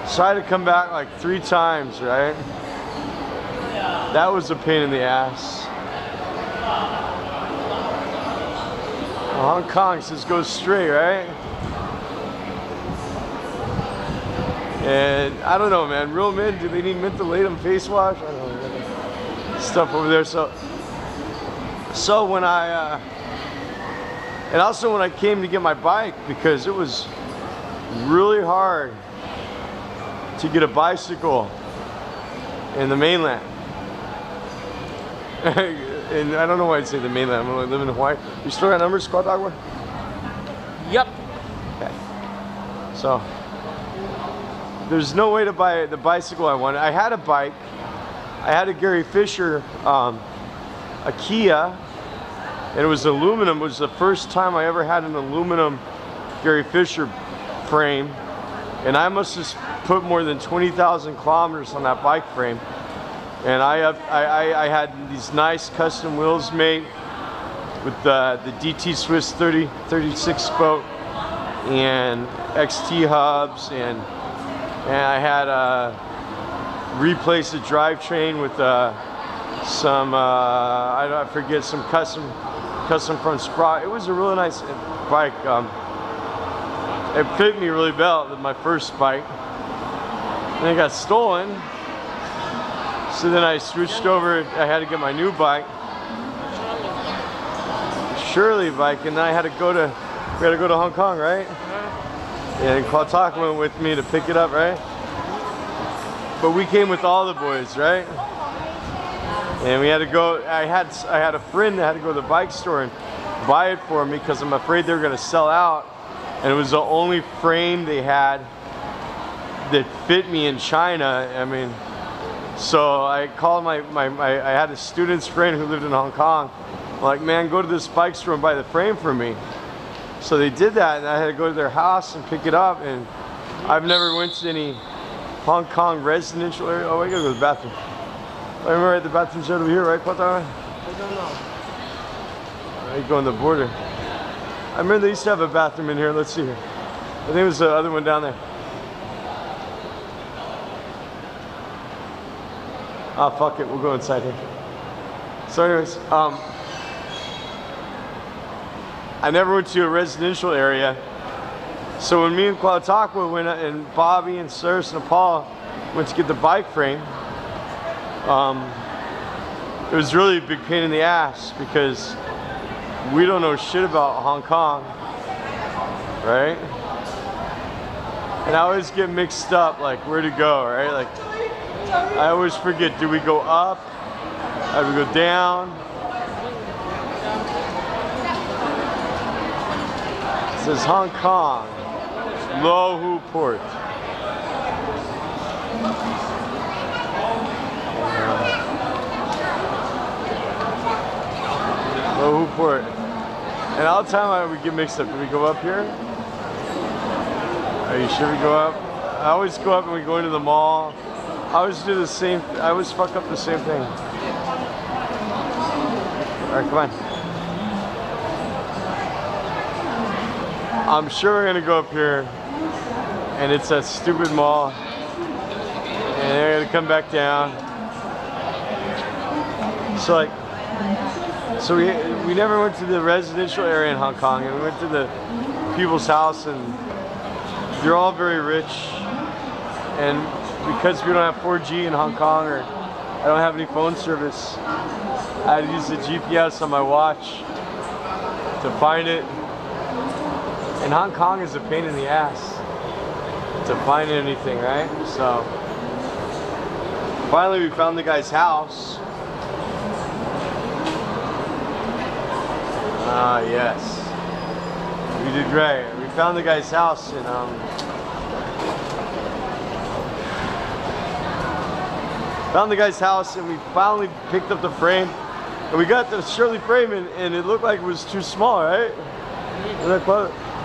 So I had to come back like 3 times, right? That was a pain in the ass. Hong Kong says go straight, right? And I don't know, man. Real men, do they need mentholatum face wash? I don't know. Stuff over there. So when and also when I came to get my bike, because it was really hard to get a bicycle in the mainland. And I don't know why I'd say the mainland. I'm going to live in Hawaii. You still got numbers, Squad Dog? Yep. Okay. So there's no way to buy the bicycle I wanted. I had a bike. I had a Gary Fisher, a Kia, and it was aluminum. It was the first time I ever had an aluminum Gary Fisher frame, and I must have put more than 20,000 kilometers on that bike frame. And I had these nice custom wheels made with the DT Swiss 36 spoke and XT hubs, and I had replaced the drivetrain with some I forget, some custom front sprocket. It was a really nice bike. it fit me really well with my first bike. And it got stolen. So then I switched over, I had to get my new bike. Shirley bike, and then I had to go to, we had to go to Hong Kong, right? And Kwatak went with me to pick it up, right? But we came with all the boys, right? And we had to go, I had a friend that had to go to the bike store and buy it for me because I'm afraid they were gonna sell out. And it was the only frame they had that fit me in China. I mean, so I called I had a student's friend who lived in Hong Kong. I'm like, man, go to this bike store and buy the frame for me. So they did that, and I had to go to their house and pick it up. And I've never went to any Hong Kong residential area. Oh, I gotta go to the bathroom. I remember the bathroom's over here, right, Kwata? I don't know. You go on the border. I remember they used to have a bathroom in here. Let's see here. I think it was the other one down there. Ah, fuck it. We'll go inside here. So anyways, I never went to a residential area. So when me and Kwatakwa went, and Bobby and Sirs and Paul went to get the bike frame, it was really a big pain in the ass because we don't know shit about Hong Kong, right? And I always get mixed up, like where to go, right? Like I always forget, do we go up? Do we go down? It says Hong Kong, Lohu Port. Lohu Port. And all the time we get mixed up. Do we go up here? Are you sure we go up? I always go up and we go into the mall. I always do the same, I always fuck up the same thing. Alright, come on. I'm sure we're gonna go up here and it's that stupid mall. And they're gonna come back down. So like, so we never went to the residential area in Hong Kong, and we went to the people's house, and they're all very rich. And because we don't have 4G in Hong Kong, or I don't have any phone service, I had to use the GPS on my watch to find it. And Hong Kong is a pain in the ass to find anything, right? So finally we found the guy's house. Ah, yes. We did great. We found the guy's house, and we finally picked up the frame, and we got the Shirley frame, and it looked like it was too small, right?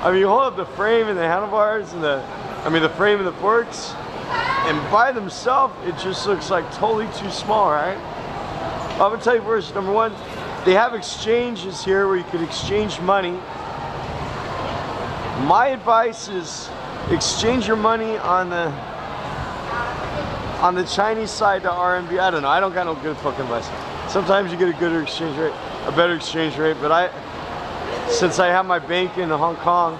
I mean, you hold up the frame and the handlebars and the frame and the forks, and by themselves it just looks like totally too small, right? I'm gonna tell you first, number one, they have exchanges here where you can exchange money. My advice is exchange your money on the Chinese side to RMB. I don't know. I don't got no good fucking advice. Sometimes you get a better exchange rate, but since I have my bank in Hong Kong,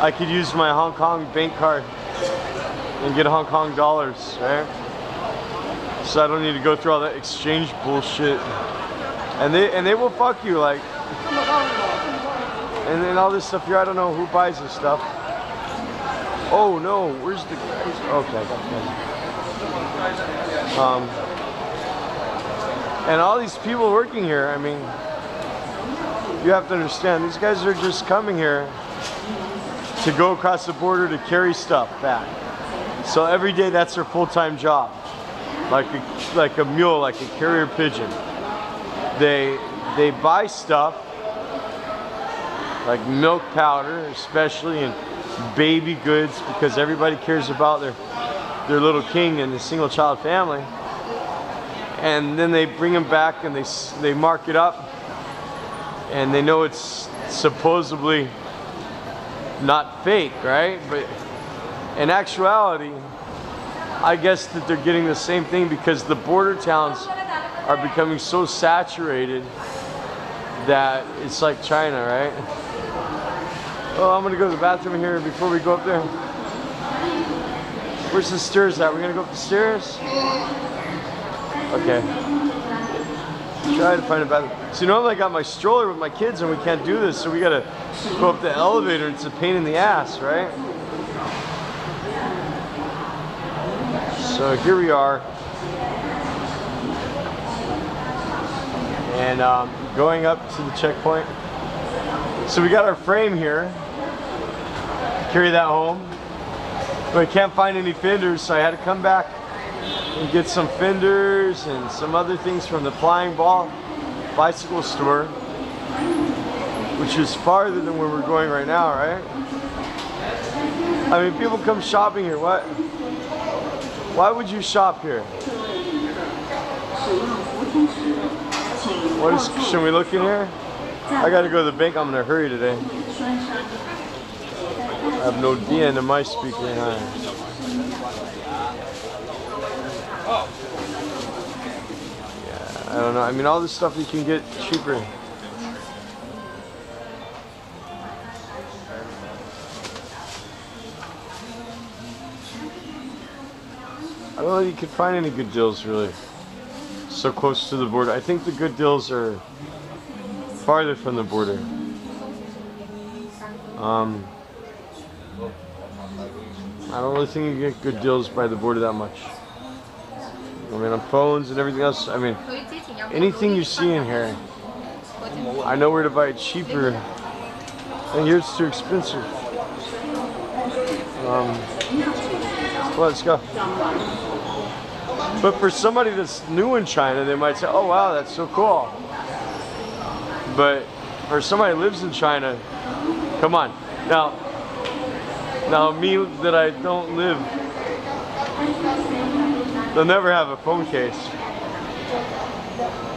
I could use my Hong Kong bank card and get Hong Kong dollars, right? So I don't need to go through all that exchange bullshit. And they will fuck you, like, and then all this stuff here. I don't know who buys this stuff. Oh no, where's the guys? Okay, I got them. And all these people working here, I mean, you have to understand, these guys are just coming here to go across the border to carry stuff back. So every day that's their full-time job, like a mule, like a carrier pigeon. They buy stuff like milk powder, especially, and baby goods, because everybody cares about their little king and the single child family. And then they bring them back and they mark it up, and they know it's supposedly not fake, right? But in actuality, I guess that they're getting the same thing, because the border towns are becoming so saturated that it's like China, right? Oh, I'm gonna go to the bathroom here before we go up there. Where's the stairs at? We're gonna go up the stairs? Okay. Try to find a bathroom. So normally I got my stroller with my kids and we can't do this, so we gotta go up the elevator. It's a pain in the ass, right? So here we are. And going up to the checkpoint. So we got our frame here. Carry that home. But I can't find any fenders, so I had to come back and get some fenders and some other things from the Flying Ball bicycle store, which is farther than where we're going right now, right? I mean, people come shopping here. What? Why would you shop here? What is? Should we look in here? I gotta go to the bank. I'm in a hurry today. I have no DN in my speaker. Yeah, I don't know. I mean, all this stuff you can get cheaper. I don't know if you can find any good deals really. So close to the border. I think the good deals are farther from the border. I don't really think you get good deals by the border that much. I mean, on phones and everything else. I mean, anything you see in here, I know where to buy it cheaper. And here it's too expensive. Well, let's go. But for somebody that's new in China, they might say, oh wow, that's so cool. But for somebody who lives in China, come on. Now me that I don't live, they'll never have a phone case.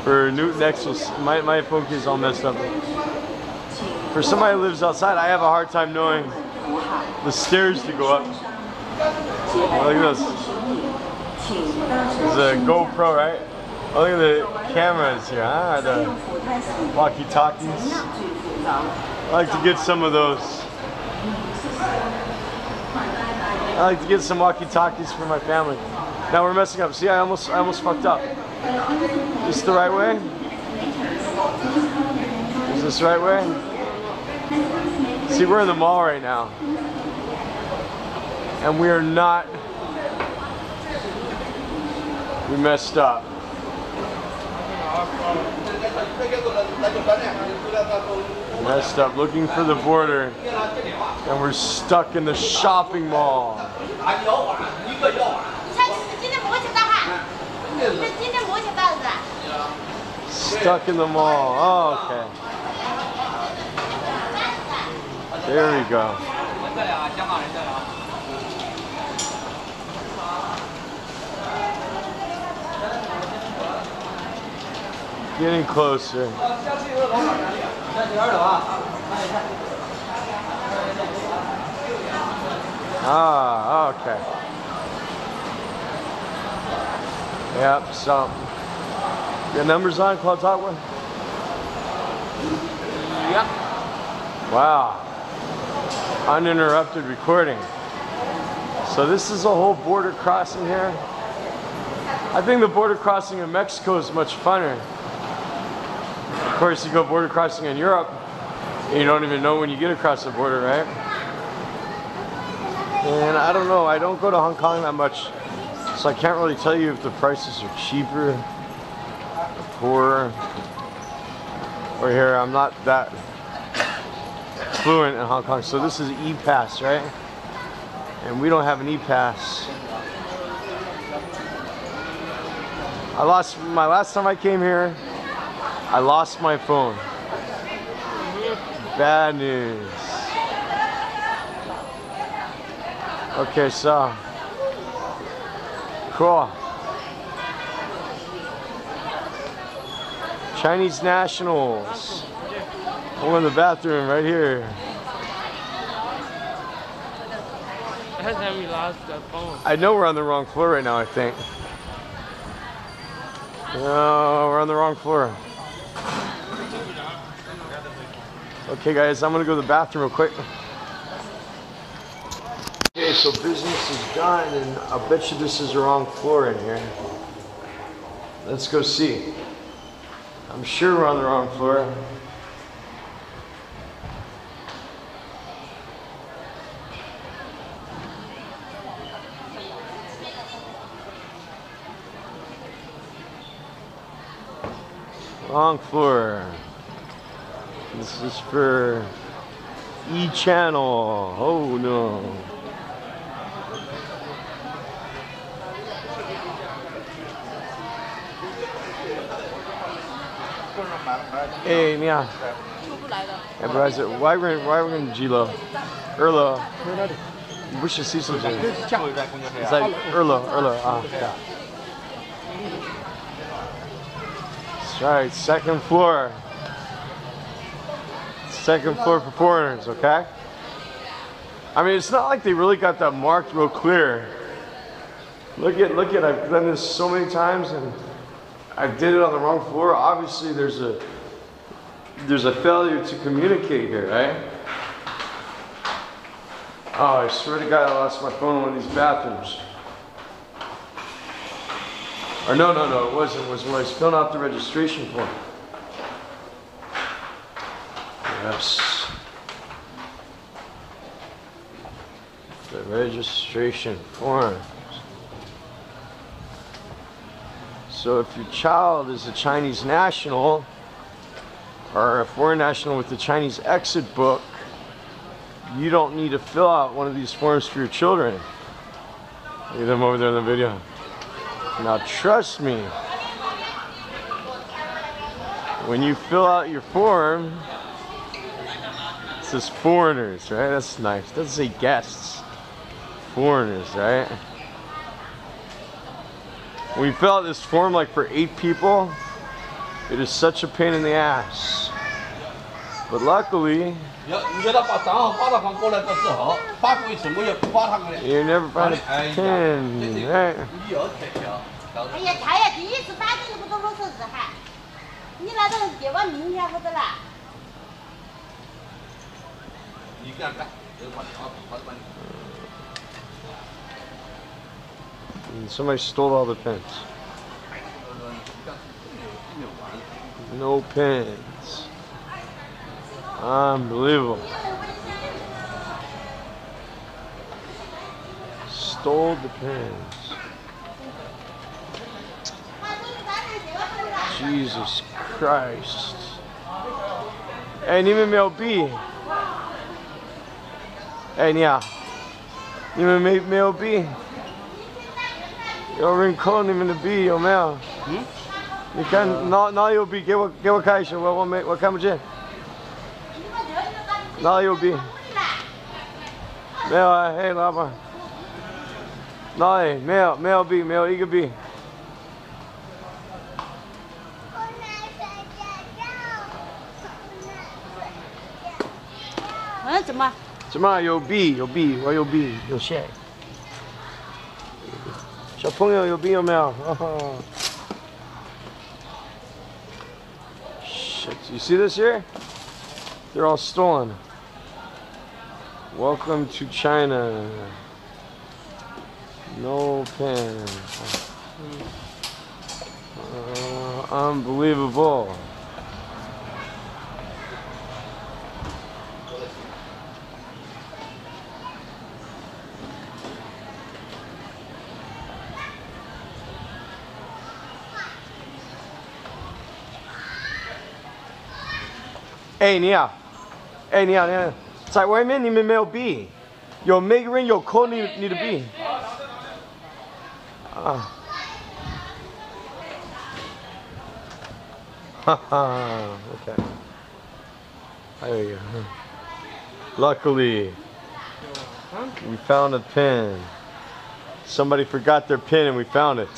For Newton Nexus, my phone case is all messed up. For somebody who lives outside, I have a hard time knowing the stairs to go up. Look at this. It's a GoPro, right? Oh, look at the cameras here, huh? The walkie-talkies. I like to get some of those. I like to get some walkie-talkies for my family. Now we're messing up. See, I almost fucked up. Is this the right way? Is this the right way? See, we're in the mall right now. And we are not. We messed up. Messed up looking for the border. And we're stuck in the shopping mall. Stuck in the mall. Oh, okay. There we go. Getting closer. Ah, okay. Yep, so. Your numbers on, Claude Talkman? Yep. Wow. Uninterrupted recording. So this is a whole border crossing here. I think the border crossing in Mexico is much funner. Of course, you go border crossing in Europe, and you don't even know when you get across the border, right? And I don't know, I don't go to Hong Kong that much, so I can't really tell you if the prices are cheaper, or poorer, or here. I'm not that fluent in Hong Kong, so this is E-Pass, right? And we don't have an E-Pass. I lost my last time I came here. I lost my phone. Bad news. Okay, so cool. Chinese nationals. I'm in the bathroom right here. That's how we lost the phone. I know we're on the wrong floor right now, I think. No, we're on the wrong floor. Okay guys, I'm gonna go to the bathroom real quick. so business is done, and I bet you this is the wrong floor in here. Let's go see. I'm sure we're on the wrong floor. Wrong floor. This is for E-channel. Oh no. Hey, Mia. Hey, bro, why we're going to G-Lo? Erlo. We should see something. It's like Erlo. Yeah. That's right, second floor. Second floor for foreigners, okay? I mean, it's not like they really got that marked real clear. Look at, I've done this so many times and I did it on the wrong floor. Obviously, there's a failure to communicate here, right? Oh, I swear to God, I lost my phone in one of these bathrooms. Or no, it wasn't. It was when I was filling out the registration form. Yes. The registration form. So if your child is a Chinese national or a foreign national with the Chinese exit book, you don't need to fill out one of these forms for your children. Look at them over there in the video. Now trust me, when you fill out your form, it says foreigners, right? That's nice. It doesn't say guests. Foreigners, right? When you fill out this form like for 8 people, it is such a pain in the ass. But luckily, you never find a pin, right? And somebody stole all the pins. No pins. Unbelievable. Stole the pins. Jesus Christ. Hey, 你们没有币？哎，你好，你们没有币？有人扣你们的币有没有？你看哪有币？给我看一下，我看不见。哪有币？没有啊，嘿，老板。哪里？没有币，没有一个币。怎么有币？我有币，有谁？小朋友有币有没有？哦。Shit, you see this here? They're all stolen. Welcome to China. No pen. Unbelievable. Hey, 你好，在外面你们没有币，有每个人有扣你的币。啊，哈哈 ，OK， 还有一个 Luckily, we found a pin. Somebody forgot their pin and we found it.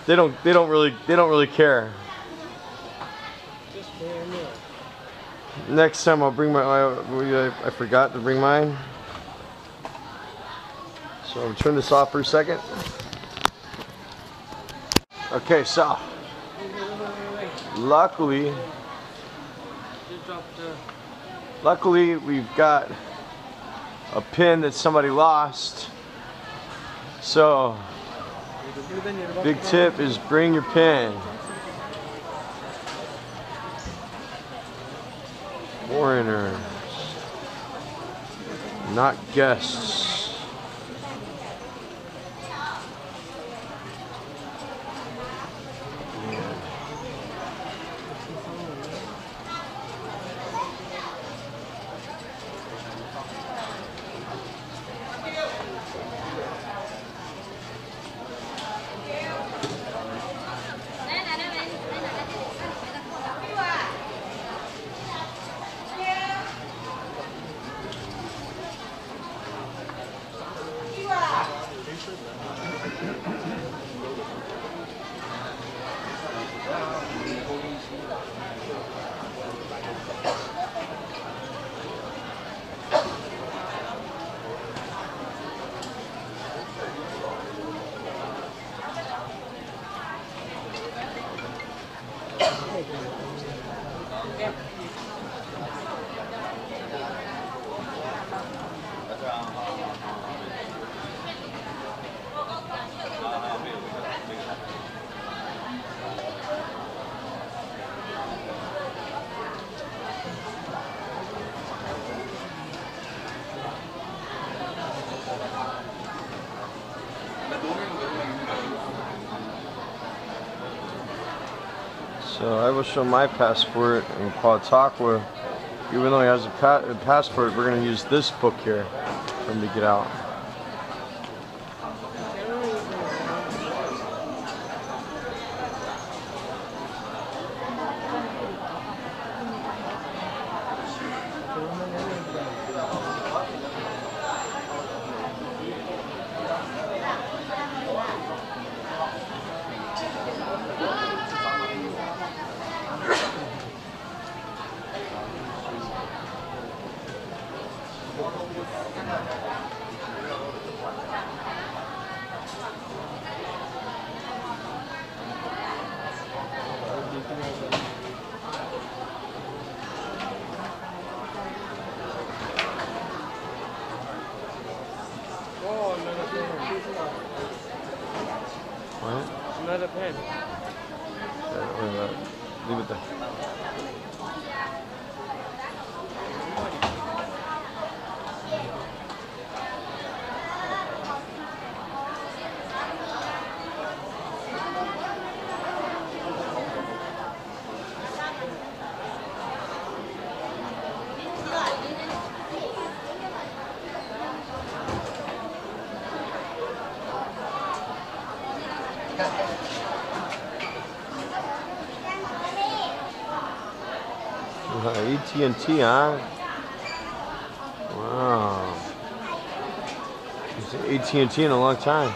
They don't really care. Next time I'll bring my, I forgot to bring mine. So I'll turn this off for a second. Okay, so luckily we've got a pin that somebody lost. So, big tip is bring your pin. Foreigners, not guests. So I will show my passport in Pautaqua. Even though he has a passport, we're going to use this book here for him to get out. What? Another pen. Leave it there. AT&T, huh? Wow. It's AT&T in a long time.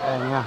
Yeah.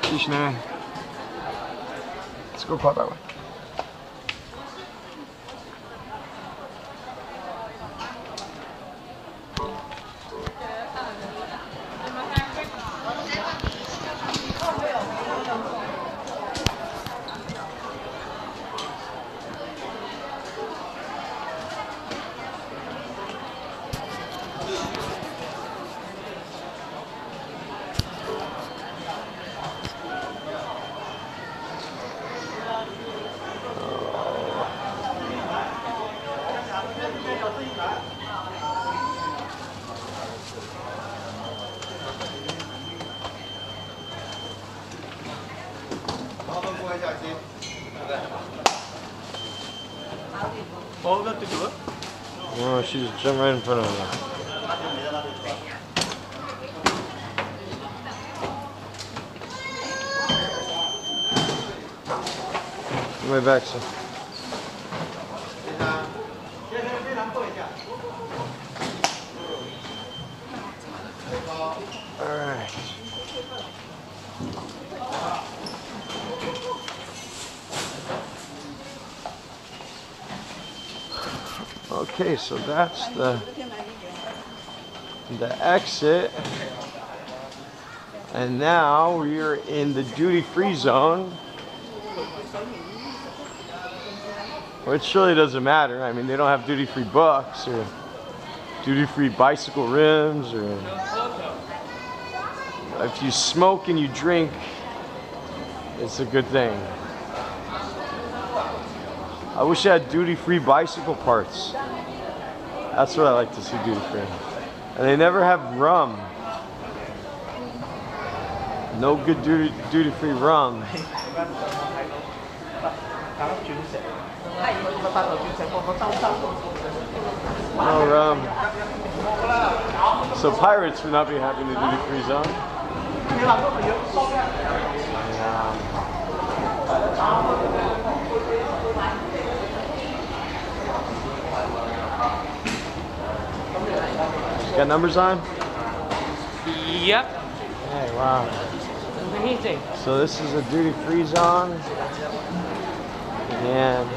Sheesh, let's go call that way. Oh, she just jumped right in front of me. My back, sir. All right. Okay, so that's the exit, and now we are in the duty-free zone, which really doesn't matter. I mean, they don't have duty-free books or duty-free bicycle rims, or if you smoke and you drink, it's a good thing. I wish I had duty-free bicycle parts. That's what I like to see duty-free. And they never have rum. No good duty-free rum. No rum. So pirates would not be happy in the duty-free zone. Got numbers on? Yep. Hey, wow. Amazing. So this is a duty-free zone. And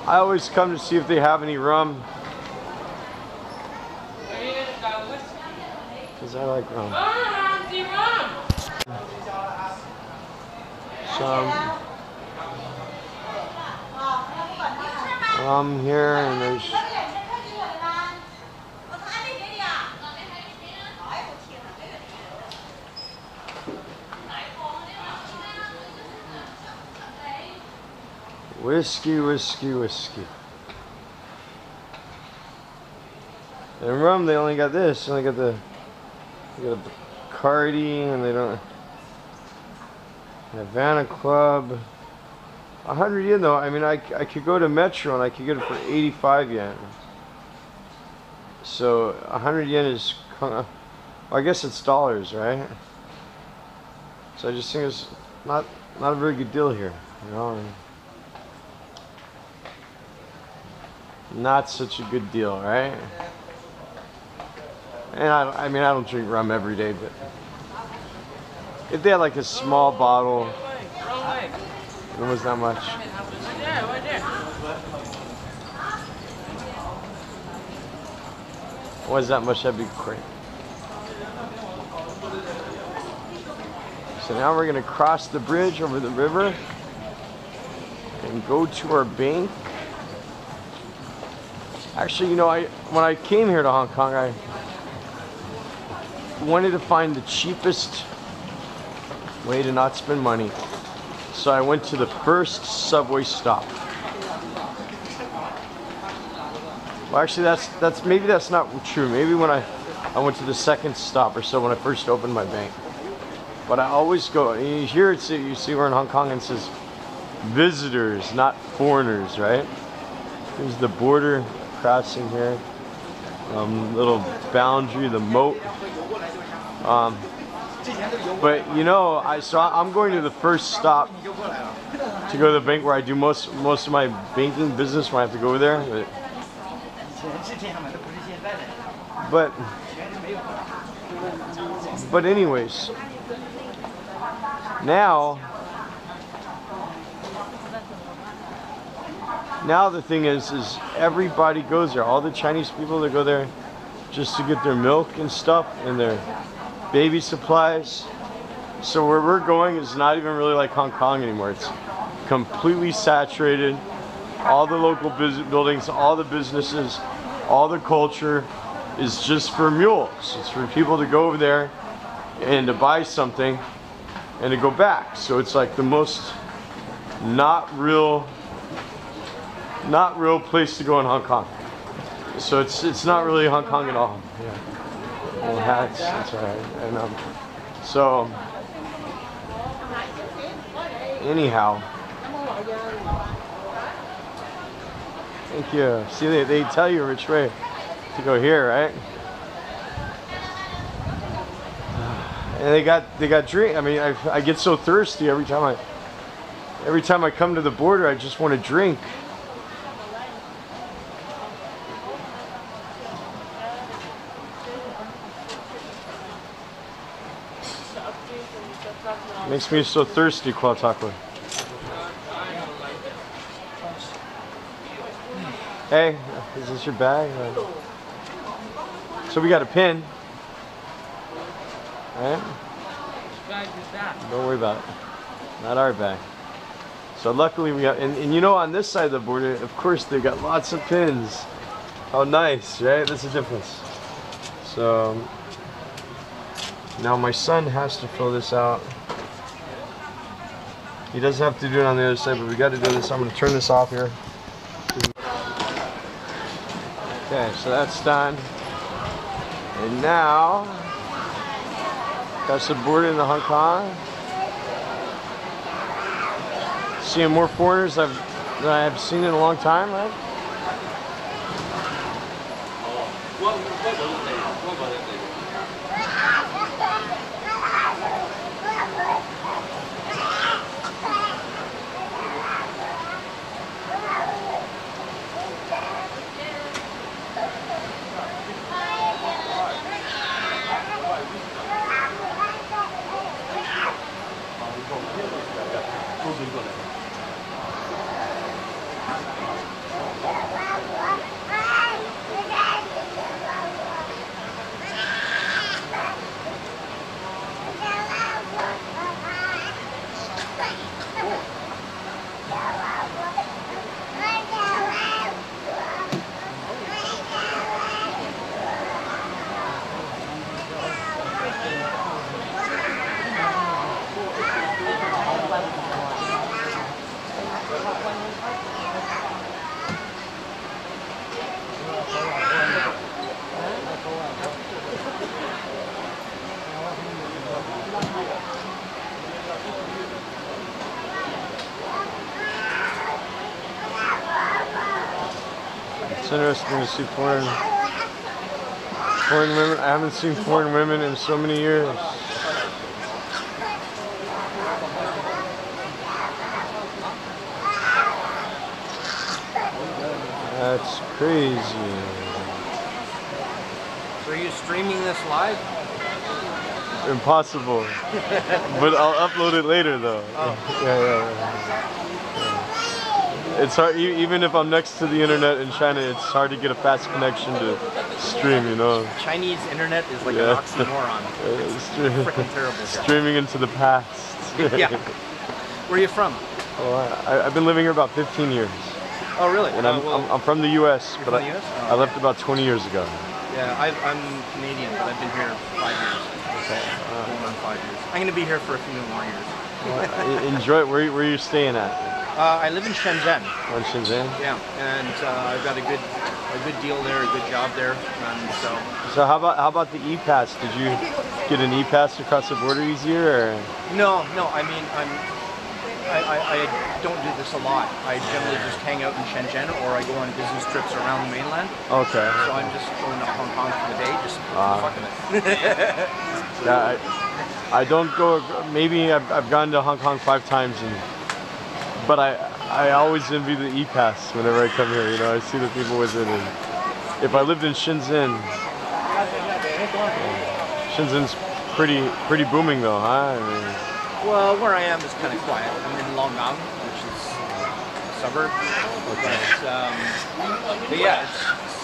I always come to see if they have any rum. Because I like rum. Some rum here, and there's whiskey, whiskey, whiskey. And rum, they only got this. They only got the Bacardi, and they don't. Havana Club. 100 yen though. I mean, I could go to Metro and I could get it for 85 yen. So 100 yen is, well, I guess it's dollars, right? So I just think it's not a very good deal here, you know. Not such a good deal, right? And I mean, I don't drink rum every day, but if they had like a small bottle, it was not much. Was that much? That'd be great. So now we're gonna cross the bridge over the river and go to our bank. Actually, you know, when I came here to Hong Kong, I wanted to find the cheapest way to not spend money. So I went to the first subway stop. Well, actually, maybe that's not true. Maybe when I went to the second stop or so when I first opened my bank. But I always go. Here you see we're in Hong Kong, and it says visitors, not foreigners, right? There's the border crossing here. Little boundary, the moat. But you know, I'm going to the first stop to go to the bank where I do most of my banking business when I have to go over there. But anyways, now the thing is everybody goes there. All the Chinese people that go there just to get their milk and stuff and their baby supplies. So where we're going is not even really like Hong Kong anymore. It's completely saturated. All the local buildings, all the businesses, all the culture is just for mules. It's for people to go over there and to buy something and to go back. So it's like the most not real place to go in Hong Kong. So it's not really Hong Kong at all. Yeah. Well, hats, that's alright. And so anyhow, thank you. See, they tell you which way to go here, right? And they got drink. I mean, I get so thirsty every time I come to the border. I just want to drink. Makes me so thirsty, Kuatakwa. Hey, is this your bag? So we got a pin. Right? Don't worry about it. Not our bag. So luckily we got, and you know, on this side of the border, of course, they got lots of pins. How nice, right? That's the difference. So now my son has to fill this out. He doesn't have to do it on the other side, but we got to do this. I'm going to turn this off here. Okay, so that's done. And now, that's the border into Hong Kong. Seeing more foreigners than I have seen in a long time, right? It's interesting to see foreign women. I haven't seen foreign women in so many years. That's crazy. So are you streaming this live? Impossible. But I'll upload it later though. Oh. Yeah. It's hard, even if I'm next to the internet in China, it's hard to get a fast connection to stream, you know. Chinese internet is like an oxymoron. It's freaking terrible here. Streaming into the past. Yeah. Where are you from? Well, I've been living here about 15 years. Oh, really? And I'm from the U.S., but I left about 20 years ago. Yeah, I'm Canadian, but I've been here 5 years. Okay. Going on 5 years. I'm going to be here for a few more years. Well, enjoy it. Where are you staying at? I live in Shenzhen. Oh, in Shenzhen? Yeah, and I've got a good deal there, a good job there, and so. So how about the e-pass? Did you get an e-pass across the border easier, or? No. I mean, I don't do this a lot. I generally just hang out in Shenzhen, or I go on business trips around the mainland. Okay. So I'm just going to Hong Kong for the day, just fucking it. Yeah, I don't go. Maybe I've gone to Hong Kong 5 times, but I always envy the e-pass whenever I come here. You know, I see the people with it, and if I lived in Shenzhen, Shenzhen's pretty booming though, huh? I mean, well, where I am is kind of quiet. I'm in Longgang, which is a suburb. Okay. But yeah,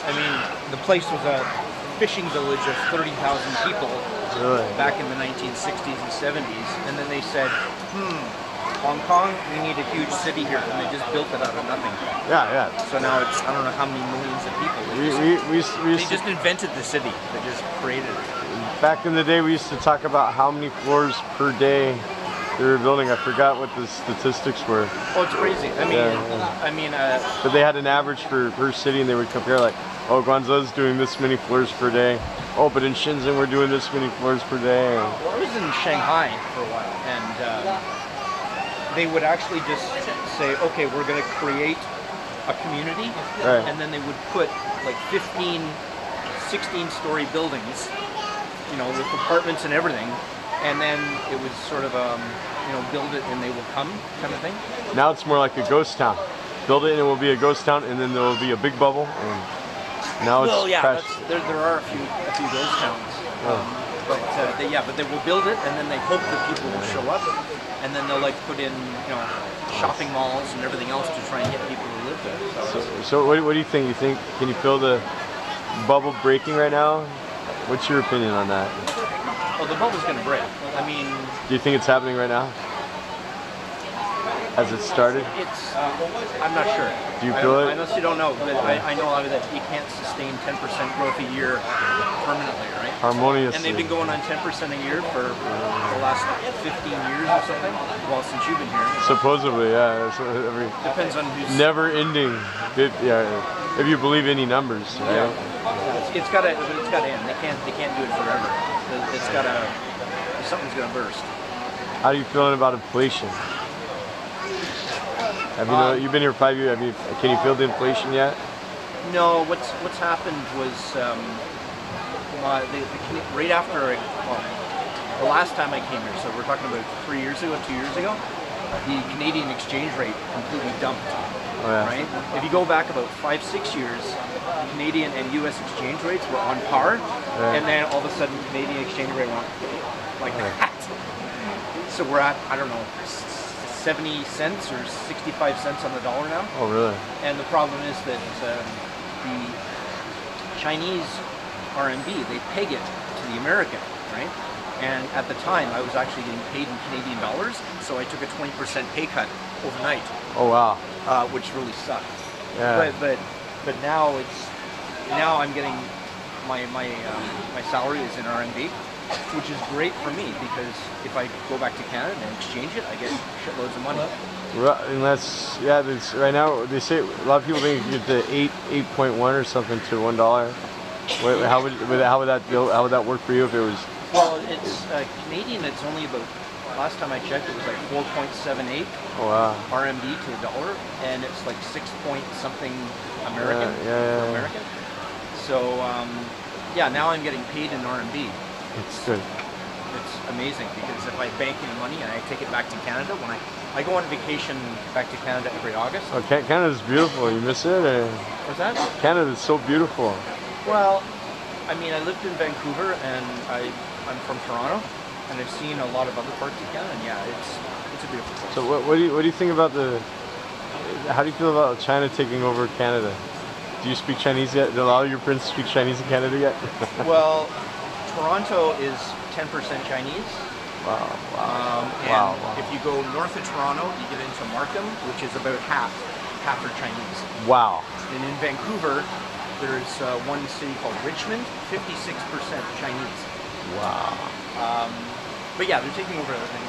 I mean, the place was a fishing village of 30,000 people back in the 1960s and 70s, and then they said, Hong Kong, we need a huge city here, and they just built it out of nothing. Yeah. So now it's, I don't know how many millions of people. They just invented the city. They just created it. Back in the day, we used to talk about how many floors per day they were building. I forgot what the statistics were. Oh, it's crazy. I mean, but they had an average for per city, and they would compare like, oh, Guangzhou's doing this many floors per day. Oh, but in Shenzhen we're doing this many floors per day. Well, I was in Shanghai for a while, and they would actually just say, okay, we're going to create a community, and then they would put like 15, 16-story buildings, you know, with apartments and everything, and then it was sort of you know, build it and they will come kind of thing. Now it's more like a ghost town. Build it and it will be a ghost town, and then there will be a big bubble. And now it's there are a few ghost towns, but they will build it and then they hope that people will show up, and then they'll like put in, you know, shopping malls and everything else to try and get people to live there. So what do you think? Can you feel the bubble breaking right now? What's your opinion on that? Oh, the bubble's going to break. I mean... Do you think it's happening right now? Has it started? It's... I'm not sure. Do you feel it? I honestly don't know, but I know that you can't sustain 10% growth a year permanently, right? Harmoniously. And they've been going on 10% a year for the last 15 years or something. Well, since you've been here. Supposedly, yeah. Depends on who's... Never ending. If you believe any numbers, right? Yeah. It's got to end. They can't do it forever. It's got to... Something's going to burst. How are you feeling about inflation? Have you you've been here 5 years? Can you feel the inflation yet? No. What's happened was right after the last time I came here. So we're talking about 2 years ago. The Canadian exchange rate completely dumped. Oh, yeah. Right? If you go back about 5-6 years, Canadian and U.S. exchange rates were on par, and then all of a sudden Canadian exchange rate went like that. So we're at, I don't know, 70 cents or 65 cents on the dollar now. Oh, really? And the problem is that the Chinese RMB, they peg it to the American, right? And at the time, I was actually getting paid in Canadian dollars, so I took a 20% pay cut overnight. Oh wow! Which really sucked. Yeah. But now I'm getting my salary is in RMB, which is great for me because if I go back to Canada and exchange it, I get shitloads of money. And that's right now they say a lot of people think you get to 8.1 or something to $1. How would that work for you if it was? Well, it's Canadian. It's only about, last time I checked, it was like 4.78 RMB to the dollar, and it's like 6 point something American for American. So yeah, now I'm getting paid in RMB. It's good. It's amazing because if I bank any money and I take it back to Canada, when I go on vacation back to Canada every August. Oh, Canada's beautiful. You miss it? What's that? Canada's so beautiful. Well, I mean, I lived in Vancouver and I'm from Toronto, and I've seen a lot of other parts of Canada, and yeah, it's a beautiful place. So what do you think about how do you feel about China taking over Canada? Do you speak Chinese yet? Do a lot of your friends speak Chinese in Canada yet? Well, Toronto is 10% Chinese. Wow. If you go north of Toronto, you get into Markham, which is about half are Chinese. Wow. And in Vancouver, there's one city called Richmond, 56% Chinese. Wow. But yeah, they're taking over everything.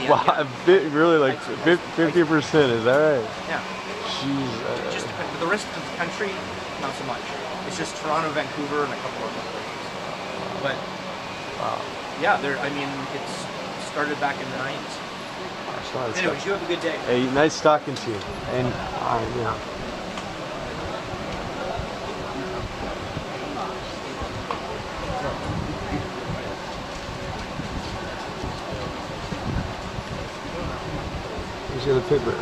Wow, really, like 50%, is that right? Yeah. Jeez. Just depends. The rest of the country, not so much. It's just Toronto, Vancouver, and a couple other places. But yeah, I mean, it's started back in the 90s. Anyways, you have a good day. Hey, nice talking to you. And yeah. Here's the other paper.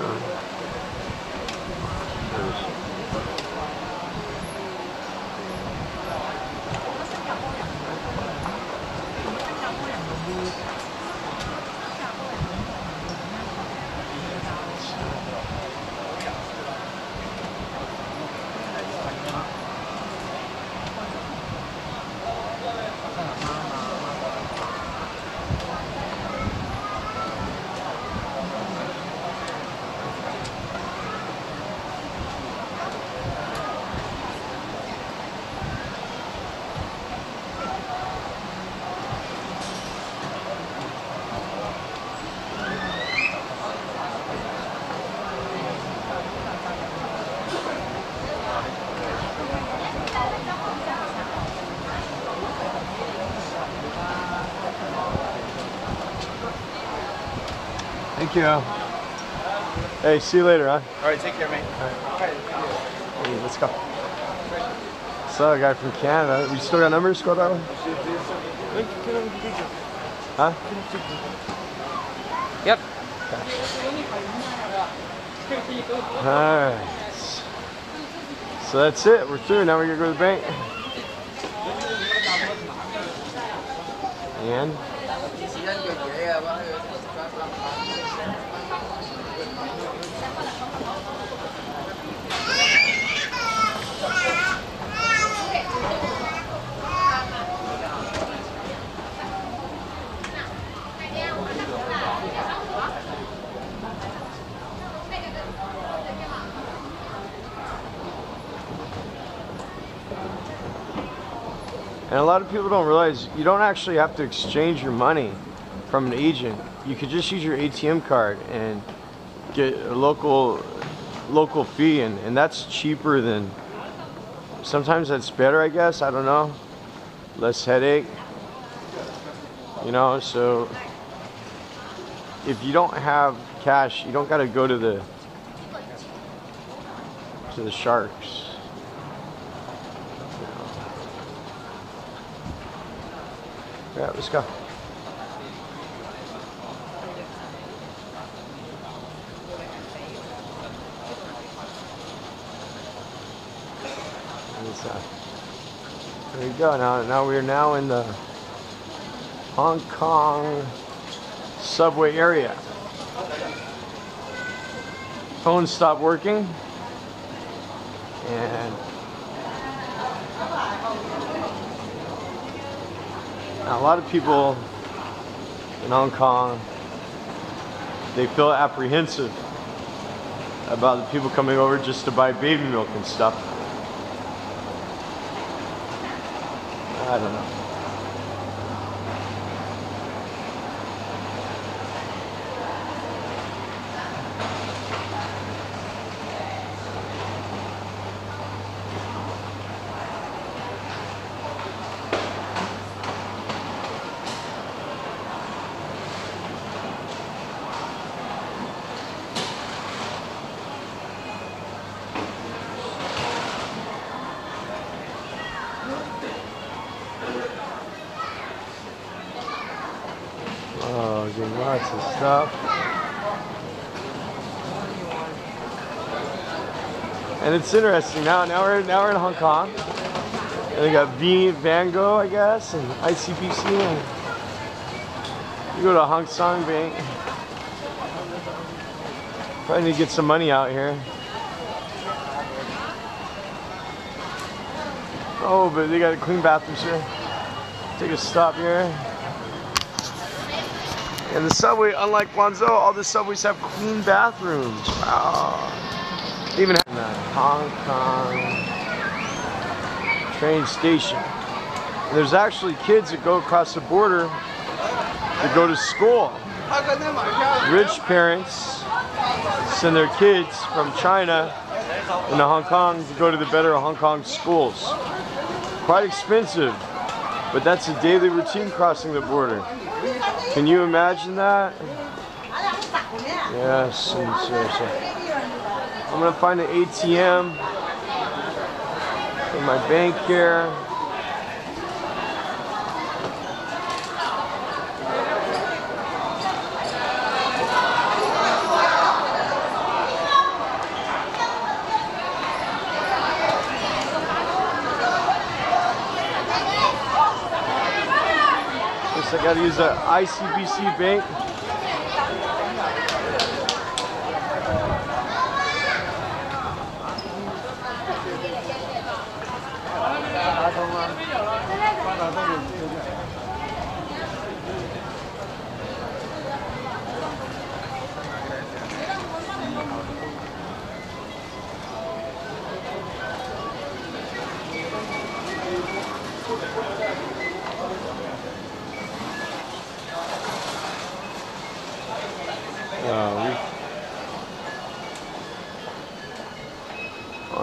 Thank you. Hey, see you later, huh? All right, take care, mate. All right. Hey, let's go. Saw a guy from Canada. We still got numbers? Go that way? Huh? Yep. Alright. So that's it. We're through. Now we're going to go to the bank. And a lot of people don't realize you don't actually have to exchange your money from an agent. You could just use your ATM card and get a local fee, and that's cheaper than, sometimes that's better, I guess. I don't know. Less headache. You know, so if you don't have cash, you don't got to go to the sharks. Yeah, let's go. There you go. Now we're now in the Hong Kong subway area. Phone stopped working, and now, a lot of people in Hong Kong, they feel apprehensive about the people coming over just to buy baby milk and stuff. I don't know. Oh, getting lots of stuff. And it's interesting, now we're in Hong Kong. And they got Van Gogh, I guess, and ICBC, and you go to Hong Kong Bank. Probably need to get some money out here. Oh, but they got clean bathrooms here. Take a stop here. And the subway, unlike Guangzhou, all the subways have clean bathrooms. Wow. They even have the Hong Kong train station. And there's actually kids that go across the border to go to school. Rich parents send their kids from China into Hong Kong to go to the better Hong Kong schools. Quite expensive, but that's a daily routine crossing the border. Can you imagine that? Yes, and so I'm gonna find an ATM in my bank here. I gotta use the ICBC bank.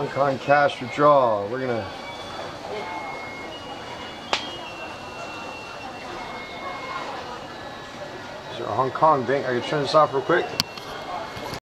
Hong Kong cash withdrawal. We're gonna Hong Kong bank. I can turn this off real quick.